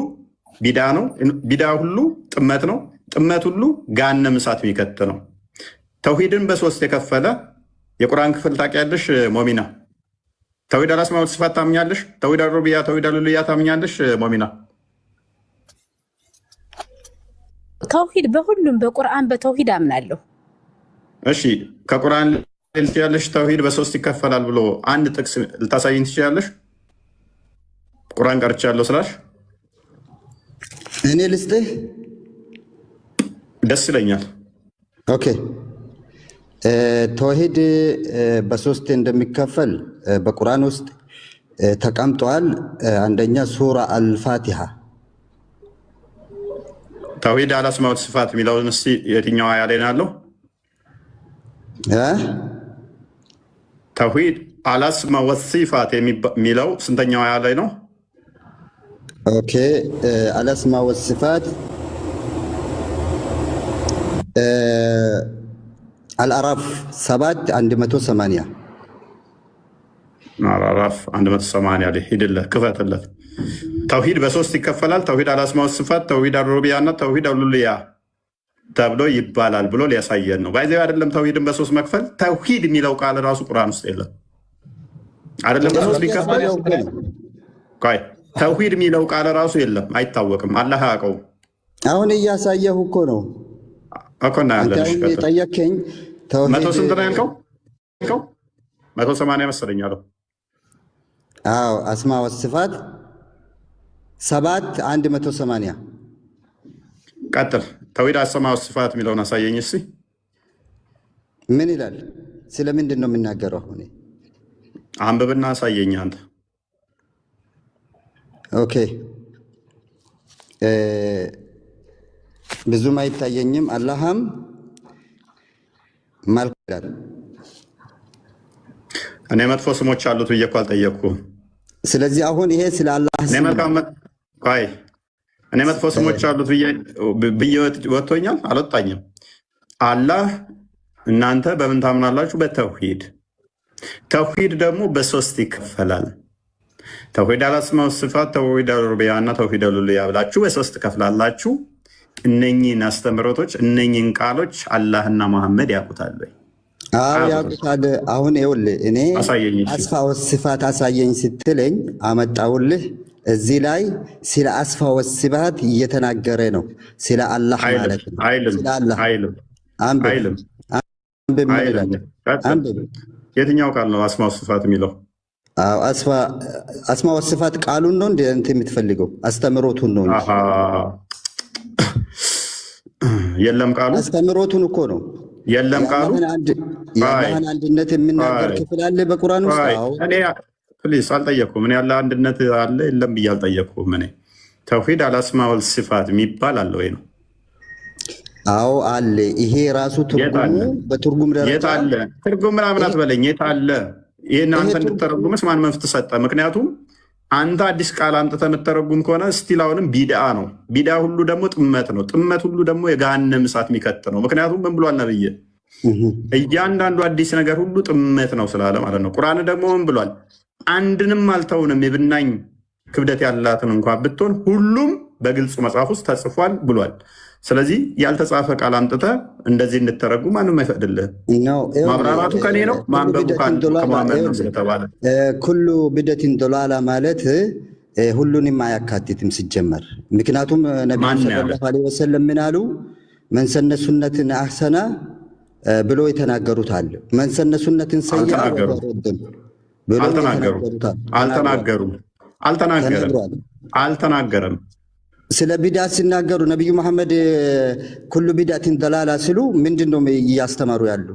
ቢዳ ነው። ቢዳ ሁሉ ጥመት ነው። ጥመት ሁሉ ገሃነም እሳት የሚከት ነው። ተውሂድን በሶስት የከፈለ የቁርአን ክፍል ታውቂያለሽ ሞሚና? ተውሂድ አልአስማእ ወሲፋት ታምኛለሽ? ተውሂድ አልሩቡቢያ፣ ተውሂድ አልኡሉሂያ ታምኛለሽ ሞሚና? ተውሂድ በሁሉም በቁርአን በተውሂድ አምናለሁ። እሺ ከቁርአን ልትያለሽ ተውሂድ በሶስት ይከፈላል ብሎ አንድ ጥቅስ ልታሳይን ትችላለሽ? ቁርአን ቀርቻለሁ ስላሽ እኔ ልስጥህ? ደስ ይለኛል። ኦኬ ተውሂድ በሶስት እንደሚከፈል በቁርአን ውስጥ ተቀምጧል። አንደኛ ሱራ አልፋቲሃ። ተውሂድ አልአስማእ ወሲፋት የሚለውን እስኪ የትኛው አያ ላይ ነው ያለው? ተውሂድ አልአስማእ ወሲፋት የሚለው ስንተኛው አያ ላይ ነው? ኦኬ አልአስማእ ወሲፋት አልአዕራፍ 7:180 አልአዕራፍ 180 ላይ ሂድለት ክፈትለት። ተውሂድ በሶስት ይከፈላል። ተውሂድ አልአስማእ ወሲፋት፣ ተውሂድ አልሩቡቢያ እና ተውሂድ አልኡሉሂያ ተብሎ ይባላል ብሎ ሊያሳየን ነው። ባይዘ አይደለም ተውሂድን በሶስት መክፈል፣ ተውሂድ የሚለው ቃል ራሱ ቁርአን ውስጥ የለም። አይደለም በሶስት ሊከፈል ተውሂድ የሚለው ቃል ራሱ የለም፣ አይታወቅም፣ አላህ ያውቀው። አሁን እያሳየሁ እኮ ነው እኮ እናያለን። ጠየከኝ። መቶ ስንት ነው ያልከው? 180 መሰለኝ አለው። አዎ አስማእ ወሲፋት 7:180 ቀጥል። ተውሂድ አስማው ሲፋት የሚለውን አሳየኝ እስኪ። ምን ይላል? ስለምንድን ነው የምናገረው? አሁን አንብብና አሳየኝ አንተ። ኦኬ ብዙም አይታየኝም። አላህም መልካም እኔ መጥፎ ስሞች አሉት ብዬ እኮ አልጠየቅኩም። ስለዚህ አሁን ይሄ ስለ አላህ እኔ መጥፎ ስሞች አሉት ብዬ ወጥቶኛል? አልወጣኝም። አላህ እናንተ በምን ታምናላችሁ? በተውሂድ። ተውሂድ ደግሞ በሶስት ይከፈላል። ተውሂድ አልአስማው ወሲፋት፣ ተውሂድ አልሩቡቢያ እና ተውሂድ አልኡሉሂያ ብላችሁ በሶስት ከፍላላችሁ። እነኚህን አስተምህሮቶች እነኚህን ቃሎች አላህና መሐመድ ያውቁታል ወይ? አዎ ያውቁታል። አሁን ይኸውልህ እኔ አስማው ወሲፋት አሳየኝ ስትለኝ አመጣውልህ። እዚህ ላይ ስለ አስማው ወሲፋት እየተናገረ ነው፣ ስለ አላህ ማለት ነው። አንብብ። የትኛው ቃል ነው አስማው ወሲፋት የሚለው? አስማው ወሲፋት ቃሉን ነው እንደ እንትን የምትፈልገው? አስተምሮቱን ነው እንጂ የለም ቃሉ አስተምሮቱን እኮ ነው። የለም ቃሉ የአላህን አንድነት የሚናገር ክፍል አለ በቁርአን ውስጥ? እኔ ፕሊስ አልጠየቅኩም። እኔ ያለ አንድነት አለ የለም ብዬ አልጠየቅኩም። እኔ ተውሂድ አልአስማው ወሲፋት የሚባል አለ ወይ ነው? አዎ አለ። ይሄ ራሱ ትርጉሙ በትርጉም ደረጃ የት አለ? ትርጉም ምናምን አትበለኝ። የት አለ? ይህን አንተ እንድትተረጉምስ ማን መፍት ሰጠ? ምክንያቱም አንተ አዲስ ቃል አምጥተህ የምትተረጉም ከሆነ ስቲል አሁንም ቢድአ ነው። ቢድአ ሁሉ ደግሞ ጥመት ነው። ጥመት ሁሉ ደግሞ የገሃነም እሳት የሚከት ነው። ምክንያቱም ምን ብሏል ነብይ? እያንዳንዱ አዲስ ነገር ሁሉ ጥመት ነው ስላለ ማለት ነው። ቁርአን ደግሞ ምን ብሏል? አንድንም አልተውንም የብናኝ ክብደት ያላትን እንኳን ብትሆን ሁሉም በግልጽ መጽሐፍ ውስጥ ተጽፏል ብሏል። ስለዚህ ያልተጻፈ ቃል አምጥተህ እንደዚህ እንድተረጉ ማንም አይፈቅድልህ። ማብራራቱ ከኔ ነው፣ ማንበቡ ከማመድ ነው ስለተባለ ኩሉ ቢደትን ዶላላ ማለት ሁሉንም አያካትትም ሲጀመር። ምክንያቱም ነቢዩ ሰለላሁ ዐለይሂ ወሰለም ምን አሉ? መንሰነ ሱነትን አህሰና ብሎ የተናገሩት አለ። መንሰነ ሱነትን ሰይአ አልተናገረም። ስለ ቢዳ ሲናገሩ ነቢዩ መሐመድ ኩሉ ቢዳትን ደላላ ሲሉ ምንድን ነው እያስተማሩ ያሉ?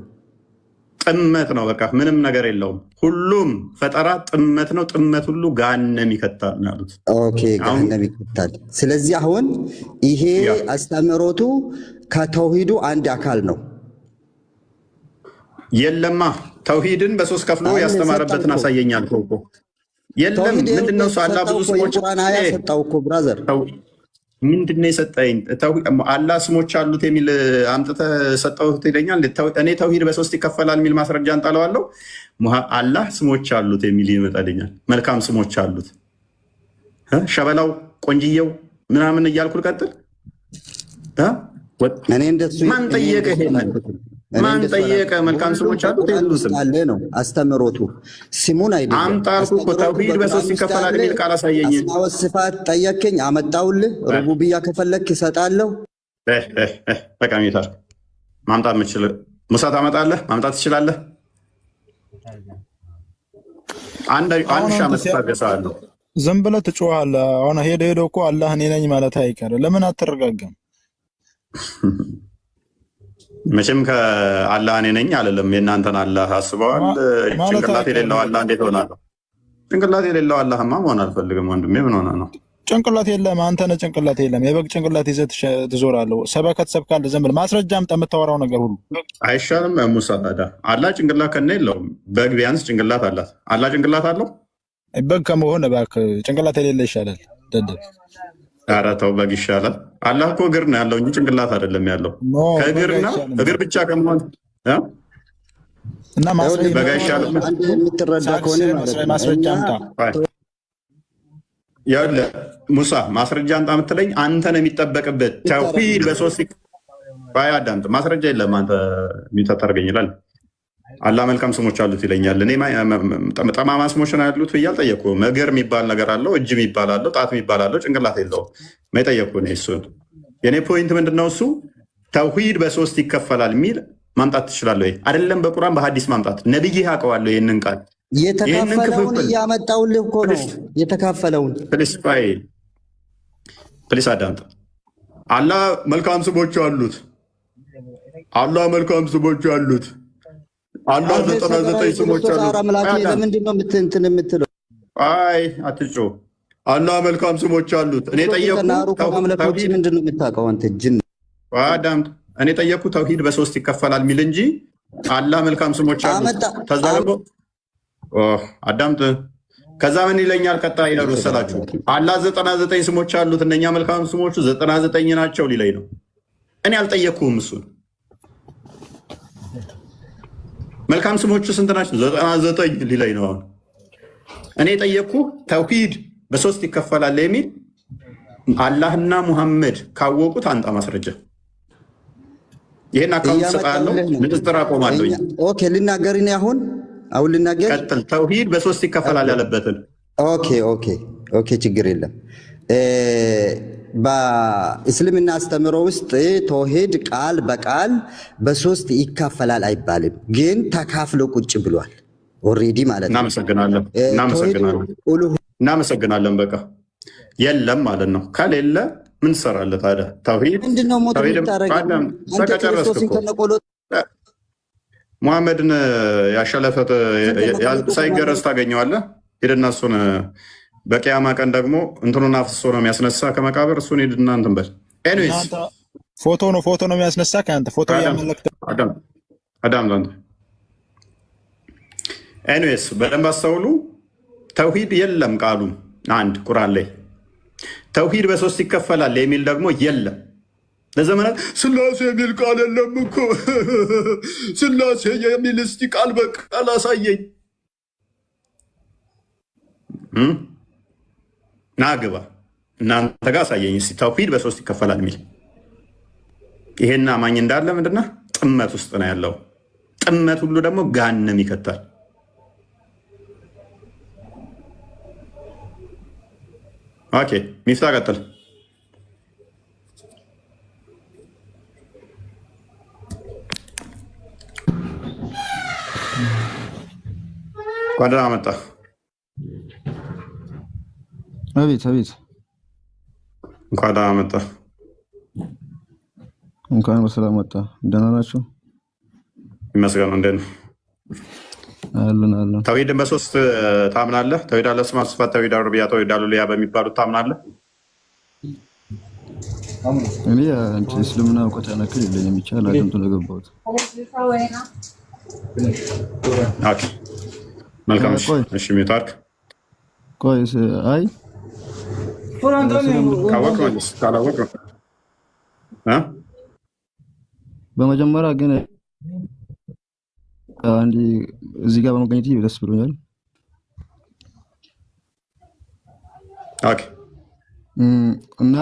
ጥመት ነው። በቃ ምንም ነገር የለውም። ሁሉም ፈጠራ ጥመት ነው። ጥመት ሁሉ ገሃነም ይከታል ነው ያሉት። ኦኬ ገሃነም ይከታል። ስለዚህ አሁን ይሄ አስተምህሮቱ ከተውሂዱ አንድ አካል ነው። የለማ ተውሂድን በሶስት ከፍሎ ያስተማረበትን አሳየኛል እኮ። የለም ምንድነው? ሰው አላህ ብዙ ስሞች ሰጠው እኮ ብራዘር። ምንድነው የሰጠኝ? አላህ ስሞች አሉት የሚል አምጥተህ ሰጠሁት ይለኛል። እኔ ተውሂድ በሶስት ይከፈላል የሚል ማስረጃ እንጣለዋለሁ። አላህ ስሞች አሉት የሚል ይመጣልኛል። መልካም ስሞች አሉት፣ ሸበላው፣ ቆንጅየው ምናምን እያልኩ ልቀጥል? ማን ጠየቀ? ማን ጠየቀ? መልካም ስሞች አሉት አለ ነው አስተምሮቱ። ስሙን አይደለም አምጣልኩ እኮ ተውሂድ በሶስት ይከፈላል የሚል ቃል አሳየኝ። አስማው ወሲፋት ጠየቀኝ፣ አመጣውልህ። ሩቡብያ ከፈለክ ይሰጣለሁ። በቃ ሚታር ማምጣት የምችል ሙሳ ታመጣለህ፣ ማምጣት ትችላለህ። አንድ ሺህ ዓመት ታገሳለሁ። ዝም ብለህ ትጮኻለህ። አሁን ሄደ እኮ አላህ እኔ ነኝ ማለት አይቀርም። ለምን አትረጋጋም? መቼም ከአላህ እኔ ነኝ አልልም። የእናንተን አላህ አስበዋል። ጭንቅላት የሌለው አላህ እንዴት ሆናለሁ? ጭንቅላት የሌለው አላህማ መሆን አልፈልግም። ወንድሜ ምን ሆነ ነው? ጭንቅላት የለም። አንተ ነህ ጭንቅላት የለም። የበግ ጭንቅላት ይዘህ ትዞራለህ። ሰበከት ሰብካለህ። ዝም ብለህ ማስረጃ አምጣ። የምታወራው ነገር ሁሉ አይሻልም? ሙሳ ታዲያ አላህ ጭንቅላት ከነ የለውም። በግ ቢያንስ ጭንቅላት አላት። አላህ ጭንቅላት አለው? በግ ከመሆን እባክህ ጭንቅላት የሌለ ይሻላል። ደደብ ኧረ ተው፣ በግ ይሻላል። አላህ እኮ እግር ነው ያለው እንጂ ጭንቅላት አይደለም ያለው። ከእግርና እግር ብቻ ከመሆን እና በግ አይሻልም? የምትረዳ ከሆነ ማስረጃ አምጣ። ይኸውልህ ሙሳ ማስረጃ አምጣ የምትለኝ አንተ ነው የሚጠበቅበት። ተውሂድ በሶስት አዳምጥ። ማስረጃ የለም። አንተ የሚታጠርገኝ ይላል። አላህ መልካም ስሞች አሉት ይለኛል። እኔ ጠማማ ስሞች ነው ያሉት ብዬ አልጠየኩም። እግር የሚባል ነገር አለው፣ እጅ የሚባል አለው፣ ጣት የሚባል አለው፣ ጭንቅላት የለውም። መጠየቁ እሱን የኔ ፖይንት ምንድነው? እሱ ተውሂድ በሶስት ይከፈላል የሚል ማምጣት ትችላለህ ወይ? አይደለም በቁርአን በሐዲስ ማምጣት። ነብይ ያውቀዋለሁ ይህንን ቃል። የተካፈለውን እያመጣውልህ እኮ ነው። የተካፈለውን ፕሊስ አዳምጥ። አላህ መልካም ስሞች አሉት። አላህ መልካም ስሞች አሉት። አላህ 99 ስሞች አሉት። ለምንድን ነው እንትን የምትለው? አይ አትጮህ። አላህ መልካም ስሞች አሉት። እኔ ጠየቁ ምንድን ነው የምታውቀው አንተ ጅን? አዳምጥ። እኔ ጠየቁ ተውሂድ በሶስት ይከፈላል ሚል እንጂ አላህ መልካም ስሞች አሉት። ተዛለቦ አዳምጥ። ከዛ ምን ይለኛል? ቀጣይ ነው መሰላችሁ አላህ 99 ስሞች አሉት፣ እነኛ መልካም ስሞቹ 99 ናቸው ሊለኝ ነው። እኔ አልጠየቅኩም እሱን። መልካም ስሞቹ ስንት ናቸው? 99 ሊለኝ ነው። አሁን እኔ የጠየቅኩ ተውሂድ በሶስት ይከፈላል የሚል አላህና ሙሐመድ ካወቁት አንጣ ማስረጃ። ይሄን አካውንት ሰጣለሁ፣ ንጥጥር አቆማለሁ። ኦኬ ልናገር እኔ አሁን ልናገር። ቀጥል። ተውሂድ በሶስት ይከፈላል ያለበትን። ኦኬ ችግር የለም። በእስልምና አስተምሮ ውስጥ ተውሂድ ቃል በቃል በሶስት ይካፈላል አይባልም፣ ግን ተካፍሎ ቁጭ ብሏል ኦልሬዲ ማለት ነው። እናመሰግናለን። በቃ የለም ማለት ነው። ከሌለ ምን ትሰራለህ ታዲያ? ተውሂድ ምንድነው? ሙሐመድን ያሸለፈት ሳይገረዝ ታገኘዋለህ። ሄድና እሱን በቂያማ ቀን ደግሞ እንትኑን አፍስሶ ነው የሚያስነሳ ከመቃብር። እሱን ሄድና እንትን በል። ኤኒዌይስ ፎቶ ነው የሚያስነሳ ከአንተ ፎቶ ያመለክተ አዳም ላንተ። ኤኒዌይስ በደንብ አስተውሉ። ተውሂድ የለም ቃሉ አንድ ቁርአን ላይ ተውሂድ በሶስት ይከፈላል የሚል ደግሞ የለም። ለዘመናት ስላሴ የሚል ቃል የለም እኮ ስላሴ የሚል እስቲ ቃል በቃል አሳየኝ። ናግባ እናንተ ጋር አሳየኝ እስቲ ተውሂድ በሶስት ይከፈላል የሚል። ይሄን አማኝ እንዳለ ምንድነው ጥመት ውስጥ ነው ያለው። ጥመት ሁሉ ደግሞ ገሃነም ይከታል። ኦኬ ሚፍታ ቀጥል። ጓደኛ መጣ። አቤት እንኳን ደህና መጣ። እንኳን በሰላም መጣ። ደህና ናችሁ? ይመስገን። እንዴት ነው? አለን። ተውሂድን በሶስት ታምናለህ? ተውሂድ አልአስማእ ወሲፋት፣ ተውሂድ አልሩቡቢያ፣ ተውሂድ አልኡሉሂያ በሚባሉት ታምናለህ? እኔ አንቺ እስልምና እውቀት ያነክል የለኝም። ይቻል አደምጡ ለገባሁት። ኦኬ መልካም። እሺ ሚታርክ ቆይ አይ በመጀመሪያ ግን አንድ እዚህ ጋር በመገኘት ደስ ብሎኛል። ኦኬ እና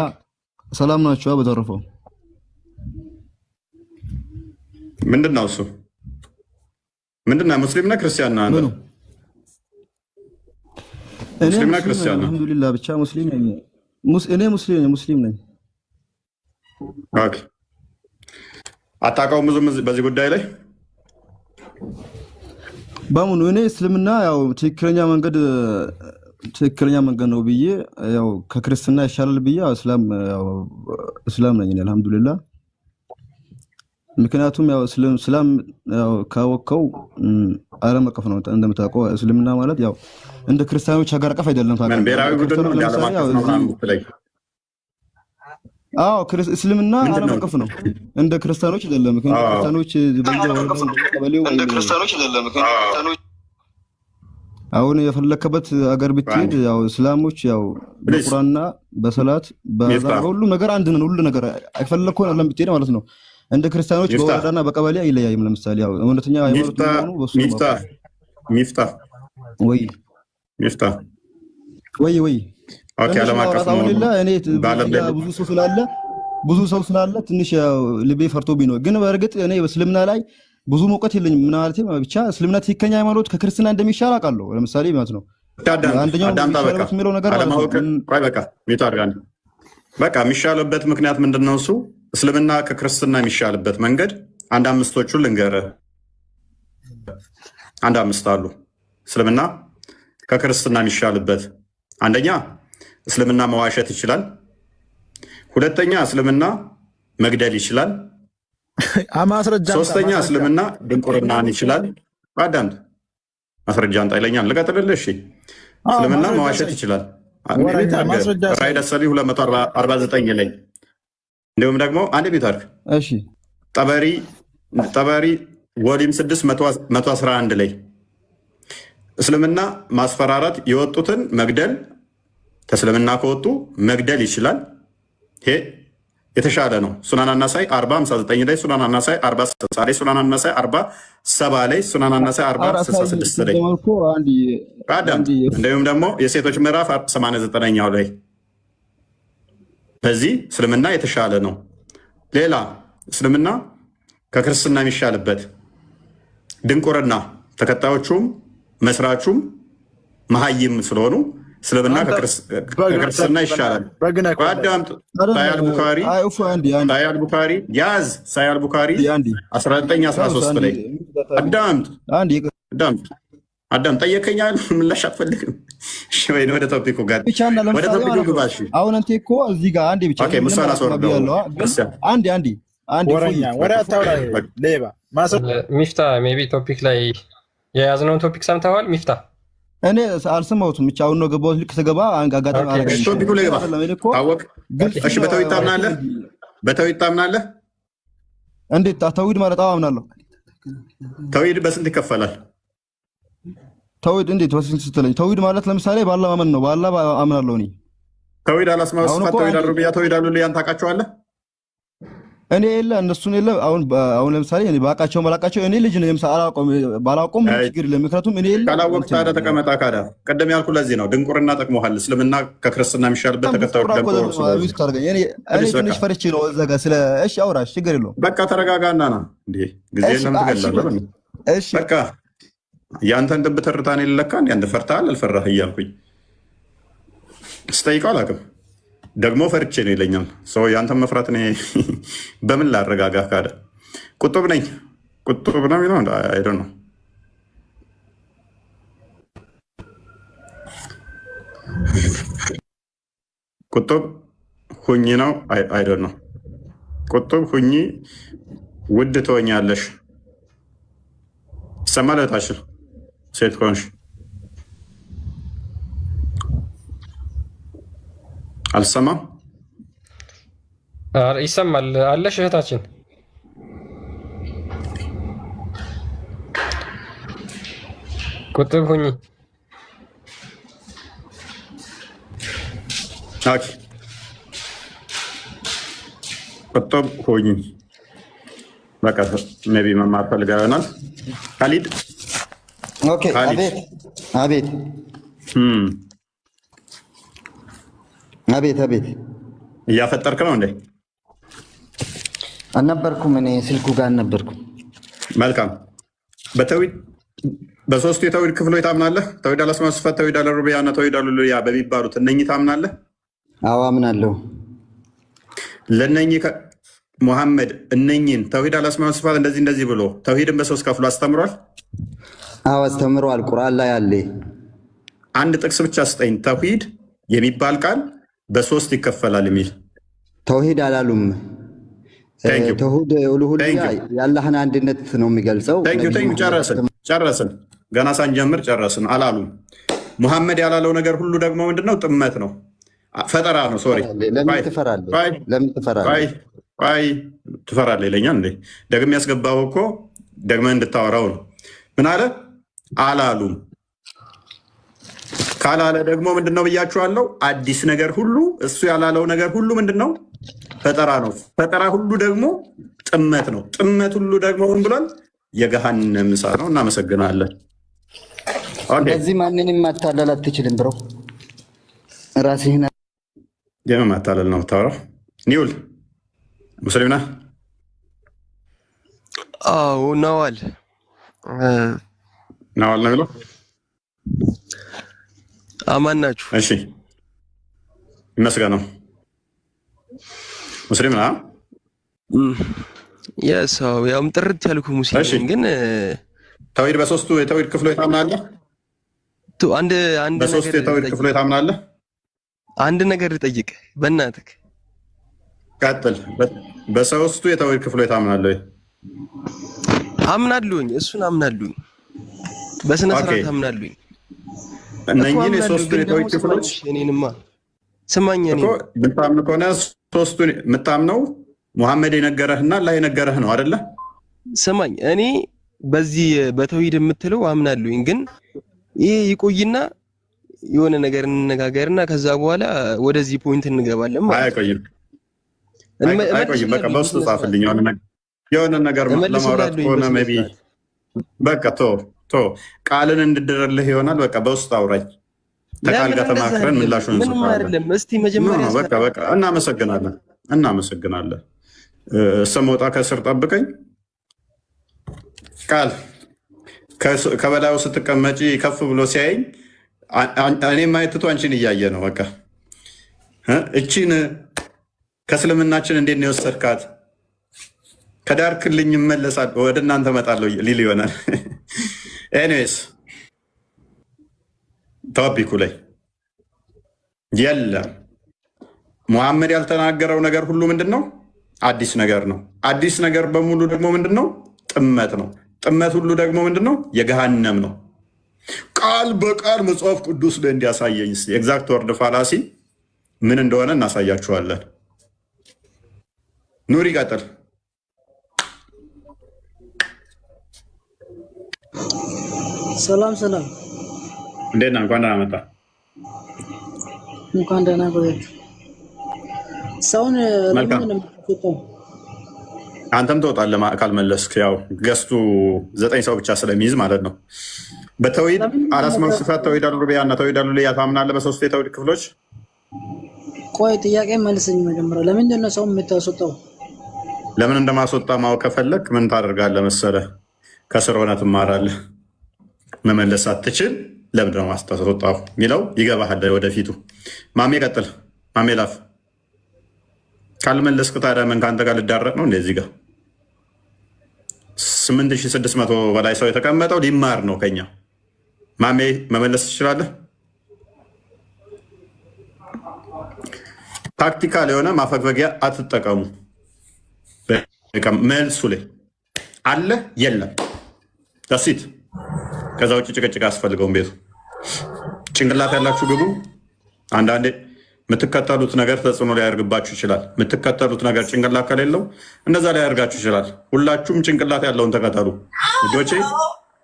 ሰላም ናችሁ? በተረፈው ምንድነው እሱ? ምንድነው? ሙስሊም ነህ ክርስቲያን ነህ አንተ? ሙስሊም ነህ ክርስቲያን ነህ? አልሐምዱሊላህ ብቻ ሙስሊም ነኝ። እኔ ሙስሊም ነኝ። ኦኬ አታውቀውም ብዙም በዚህ ጉዳይ ላይ በሙሉ። እኔ እስልምና ያው ትክክለኛ መንገድ ነው ብዬ ያው ከክርስትና ይሻላል ብዬ እስላም ነኝ አልሐምዱሊላህ። ምክንያቱም ያው እስላም ያው ካወቀው ዓለም አቀፍ ነው እንደምታውቀው። እስልምና ማለት ያው እንደ ክርስቲያኖች ሀገር አቀፍ አይደለም። ብሔራዊ ቡድን ነው ዓለም አቀፍ ነው ምናምን ብትለኝ፣ አዎ እስልምና ዓለም አቀፍ ነው እንደ ክርስቲያኖች አይደለም። ክርስቲያኖች አሁን የፈለከበት ሀገር ብትሄድ ያው እስላሞች ያው በቁርአንና በሰላት በሁሉም ነገር አንድ ነው። ሁሉ ነገር አይፈለከውን ዓለም ብትሄድ ማለት ነው። እንደ ክርስቲያኖች በወረዳና በቀበሌ አይለያይም። ለምሳሌ ያው እውነተኛ ሃይማኖት ነው በሱ ወይ ኦኬ ዓለም አቀፍ ነው። እኔ ብዙ ሰው ስላለ ትንሽ ልቤ ፈርቶብኝ ነው። ግን በእርግጥ እኔ በእስልምና ላይ ብዙ እውቀት የለኝም። ምን ማለት ብቻ እስልምና ትክክለኛ ሃይማኖት ከክርስትና እንደሚሻል አውቃለሁ። ለምሳሌ ማለት ነው አንደኛው የሚለው ነገር በቃ የሚሻልበት ምክንያት ምንድነው? እሱ እስልምና ከክርስትና የሚሻልበት መንገድ አንድ አምስቶቹን ልንገርህ። አንድ አምስት አሉ እስልምና ከክርስትና የሚሻልበት። አንደኛ እስልምና መዋሸት ይችላል። ሁለተኛ እስልምና መግደል ይችላል። ማስረጃ። ሶስተኛ እስልምና ድንቁርናን ይችላል። አዳምጥ፣ ማስረጃ አምጣ ይለኛል። ልቀጥልልህ? እሺ። እስልምና መዋሸት ይችላል። ራዕይ ደሰሊ 249 ላይ እንዲሁም ደግሞ አንድ ቤት አድርግ። ጠበሪ ወሊም 6 ላይ እስልምና ማስፈራራት የወጡትን መግደል ከእስልምና ከወጡ መግደል ይችላል። ይሄ የተሻለ ነው። ሱናን አናሳይ 4059 ላይ፣ ሱናን አናሳይ 4060 ላይ፣ ሱናን አናሳይ 47 ላይ፣ ሱናን አናሳይ 4066 ላይ እንዲሁም ደግሞ የሴቶች ምዕራፍ 89ኛው ላይ በዚህ እስልምና የተሻለ ነው። ሌላ እስልምና ከክርስትና የሚሻልበት ድንቁርና ተከታዮቹም መስራቹም መሀይም ስለሆኑ እስልምና ከክርስትና ይሻላል። አዳምጥ። ሳሂህ ቡኻሪ ያዝ። ሳሂህ ቡኻሪ 1913 ላይ አዳምጥ። ጠየቀኛል፣ ምላሽ አትፈልግም? ወይ ወደ ቶፒኩ ጋር ወደ ቶፒኩ ግባ። አሁን አንተ እኮ እዚህ ጋር አንዴ ብቻ ሙሳን አስወርደው። ሚፍታ ሜይ ቢ ቶፒክ ላይ የያዝነውን ቶፒክ ሰምተዋል ሚፍታ? እኔ አልሰማሁትም። ብቻ አሁን ነው ገባሁት። ልክ ስገባ አጋጣሚ ቶፒኩ ላይ ገባ። ታወቅ። እሺ፣ በተውሂድ ታምናለህ? በተውሂድ ታምናለህ? እንዴት? ተውሂድ ማለት አምናለሁ። ተውሂድ በስንት ይከፈላል? ተውሂድ እንዴት ወስን ስትለኝ፣ ተውሂድ ማለት ለምሳሌ በአላህ ማመን ነው። በአላህ አምናለሁ እኔ። ተውሂድ አልአስማኡ ወሲፋት፣ ተውሂድ አልሩቢያ፣ ተውሂድ አልኡሉሂያ ታውቃቸዋለህ? እኔ የለ እነሱን የለ። አሁን ለምሳሌ እኔ ባውቃቸው ባላውቃቸው እኔ ልጅ ነው ባላውቀውም ችግር የለም። ምክንያቱም እኔ የለ ካላወቅህ ታዲያ ተቀመጣ። ካዳ ቀደም ያልኩህ ለዚህ ነው። ድንቁርና ጠቅሞሃል። እስልምና ከክርስትና የሚሻልበት ተከታዮች ትንሽ ፈርቼ ነው እዛ ጋር ስለ እሺ፣ አውራሽ ችግር የለውም። በቃ ተረጋጋና ና እንዴ ጊዜ ለምን እሺ፣ በቃ ያንተን ድብ ተርታኔ ልለካ እንዴ አንተ ፈርተሃል አልፈራህ እያልኩኝ ስጠይቀው አላውቅም። ደግሞ ፈርቼ ነው ይለኛል ሰው። ያንተን መፍራት እኔ በምን ላረጋጋ? ካደ ቁጡብ ነኝ ቁጡብ ነው የሚለው አይደ ነው። ቁጡብ ሁኝ ነው አይደ ነው። ቁጡብ ሁኝ ውድ ትሆኛለሽ። ይሰማል? ታሽል ሴት ከሆንሽ አልሰማም? ይሰማል አለሽ እህታችን። ቁጥብ ሁኚ። ቁጥብ ሁኚ። በቃ ሜይ ቢ መማር ፈልገህ ይሆናል። ካሊድ ኦኬ። አቤት አቤት አቤት አቤት። እያፈጠርክ ነው እንዴ? አልነበርኩም፣ እኔ ስልኩ ጋር አልነበርኩም። መልካም። በተውሂድ በሶስቱ የተውሂድ ክፍሎች ታምናለህ? ተውሂድ አልአስማኡ ወሲፋት፣ ተውሂድ አልሩቢያ እና ተውሂድ አልኡሉሂያ በሚባሉት እነኚህ ታምናለህ? አዎ አምናለሁ። ለእነኚህ ሙሐመድ እነኚህን ተውሂድ አልአስማኡ ወሲፋት እንደዚህ ብሎ ተውሂድን በሶስት ከፍሎ አስተምሯል? አዎ አስተምሯል። ቁርአን ላይ አለ። አንድ ጥቅስ ብቻ ስጠኝ። ተውሂድ የሚባል ቃል በሶስት ይከፈላል የሚል። ተውሂድ አላሉም። ተውሂድ ኡሉሂያ የአላህን አንድነት ነው የሚገልጸው። ጨረስን። ገና ሳንጀምር ጨረስን። አላሉም። ሙሐመድ ያላለው ነገር ሁሉ ደግሞ ምንድነው? ጥመት ነው፣ ፈጠራ ነው። ሶሪ ለምን ትፈራለህ? ትፈራለህ ይለኛል እንዴ? ደግሜ ያስገባው እኮ ደግመህ እንድታወራው ነው። ምን አለ? አላሉም። ካላለ ደግሞ ምንድነው ብያችኋለሁ? አዲስ ነገር ሁሉ እሱ ያላለው ነገር ሁሉ ምንድነው? ፈጠራ ነው። ፈጠራ ሁሉ ደግሞ ጥመት ነው። ጥመት ሁሉ ደግሞ ምን ብሏል? የገሃነም እሳት ነው። እናመሰግናለን። በዚህ ማንንም ማታለል አትችልም ብሮ። ራስህን የምን ማታለል ነው የምታወራው? ኒውል ሙስሊም ነህ? አዎ ነዋል ነው የሚለው። አማን ናችሁ? እሺ ይመስገነው። ሙስሊም ነህ? የሰው ያውም ጥርት ያልኩ ሙስሊም ግን ተውሂድ በሶስቱ የተውሂድ ክፍሎች ታምናለህ? በሶስቱ የተውሂድ ክፍሎች ታምናለህ? አንድ ነገር ልጠይቅ በእናትህ። ቀጥል። በሶስቱ የተውሂድ ክፍሎች ታምናለህ ወይ? አምናለሁኝ። እሱን አምናለሁኝ። በስነ ስርዓት አምናለሁኝ። እነኚህን የሶስቱን የተውሂድ ክፍሎች እኔንማ ስማኝ፣ እኔ የምታምን ከሆነ ሶስቱን የምታምነው ሙሐመድ የነገረህና አላህ የነገረህ ነው አይደለ? ስማኝ፣ እኔ በዚህ በተውሂድ የምትለው አምናለሁኝ፣ ግን ይሄ ይቆይና የሆነ ነገር እንነጋገርና ከዛ በኋላ ወደዚህ ፖይንት እንገባለን ማለት ነው። አይቆይም። በቃ በውስጥ ጻፍልኝ። የሆነ ነገር ለማውራት ከሆነ ሜይ ቢ በቃ ቶ ቃልን እንድደረልህ ይሆናል። በቃ በውስጥ አውራኝ። ከቃል ጋር ተማክረን ምላሹን እንሰጣለን። እስቲ መጀመሪያ በቃ እናመሰግናለን። ስመውጣ ከስር ጠብቀኝ። ቃል ከበላዩ ስትቀመጪ ከፍ ብሎ ሲያየኝ እኔ ማየት ትቶ አንቺን እያየ ነው። በቃ እቺን ከእስልምናችን እንዴት ነው የወሰድካት? ከዳርክልኝ እመለሳለሁ፣ ወደ እናንተ እመጣለሁ ሊል ይሆናል። ኤኒዌይስ ቶፒኩ ላይ የለም። ሙሐመድ ያልተናገረው ነገር ሁሉ ምንድን ነው? አዲስ ነገር ነው። አዲስ ነገር በሙሉ ደግሞ ምንድን ነው? ጥመት ነው። ጥመት ሁሉ ደግሞ ምንድን ነው? የገሃነም ነው። ቃል በቃል መጽሐፍ ቅዱስ ላይ እንዲያሳየኝ ኤግዛክት ወርድ ፋላሲ ምን እንደሆነ እናሳያችኋለን። ኑሪ ቀጥል። ሰላም፣ እንዴት ነህ? እንኳን ደህና መጣ። እንኳን ደህና ቆያችሁ። ሰውን ለምን ነው የምትወጣው? አንተም ትወጣለህ ካልመለስክ። ያው ገስቱ 9 ሰው ብቻ ስለሚይዝ ማለት ነው። በተውሂድ አላስማው ሲፋት ተውሂድ አልሩቢያ እና ተውሂድ አልኡሉሂያ ታምናለህ? በሶስቱ የተውሂድ ክፍሎች። ቆይ ጥያቄ መልስኝ መጀመሪያ። ለምንድን ነው ሰው የምታስወጣው? ለምን እንደማስወጣ ማወቅ ከፈለክ ምን ታደርጋለህ መሰለህ? ከስር ሆነህ ትማራለህ። መመለስ አትችል ለምንድን ነው ማስወጣው የሚለው ይገባሃል ወደፊቱ። ማሜ ቀጥል። ማሜ ላፍ ካልመለስክ ታዲያ ምን ከአንተ ጋር ልዳረቅ ነው? እንደዚህ ጋር 8600 በላይ ሰው የተቀመጠው ሊማር ነው ከኛ። ማሜ መመለስ ትችላለህ? ታክቲካል የሆነ ማፈግፈጊያ አትጠቀሙ። መልሱ ላይ አለ የለም ደሲት። ከዛ ውጭ ጭቅጭቅ አያስፈልገውም ቤቱ። ጭንቅላት ያላችሁ ግቡ። አንዳንዴ የምትከተሉት ነገር ተጽዕኖ ሊያደርግባችሁ ይችላል። የምትከተሉት ነገር ጭንቅላት ከሌለው እንደዛ ሊያደርጋችሁ ይችላል። ሁላችሁም ጭንቅላት ያለውን ተከተሉ ልጆቼ።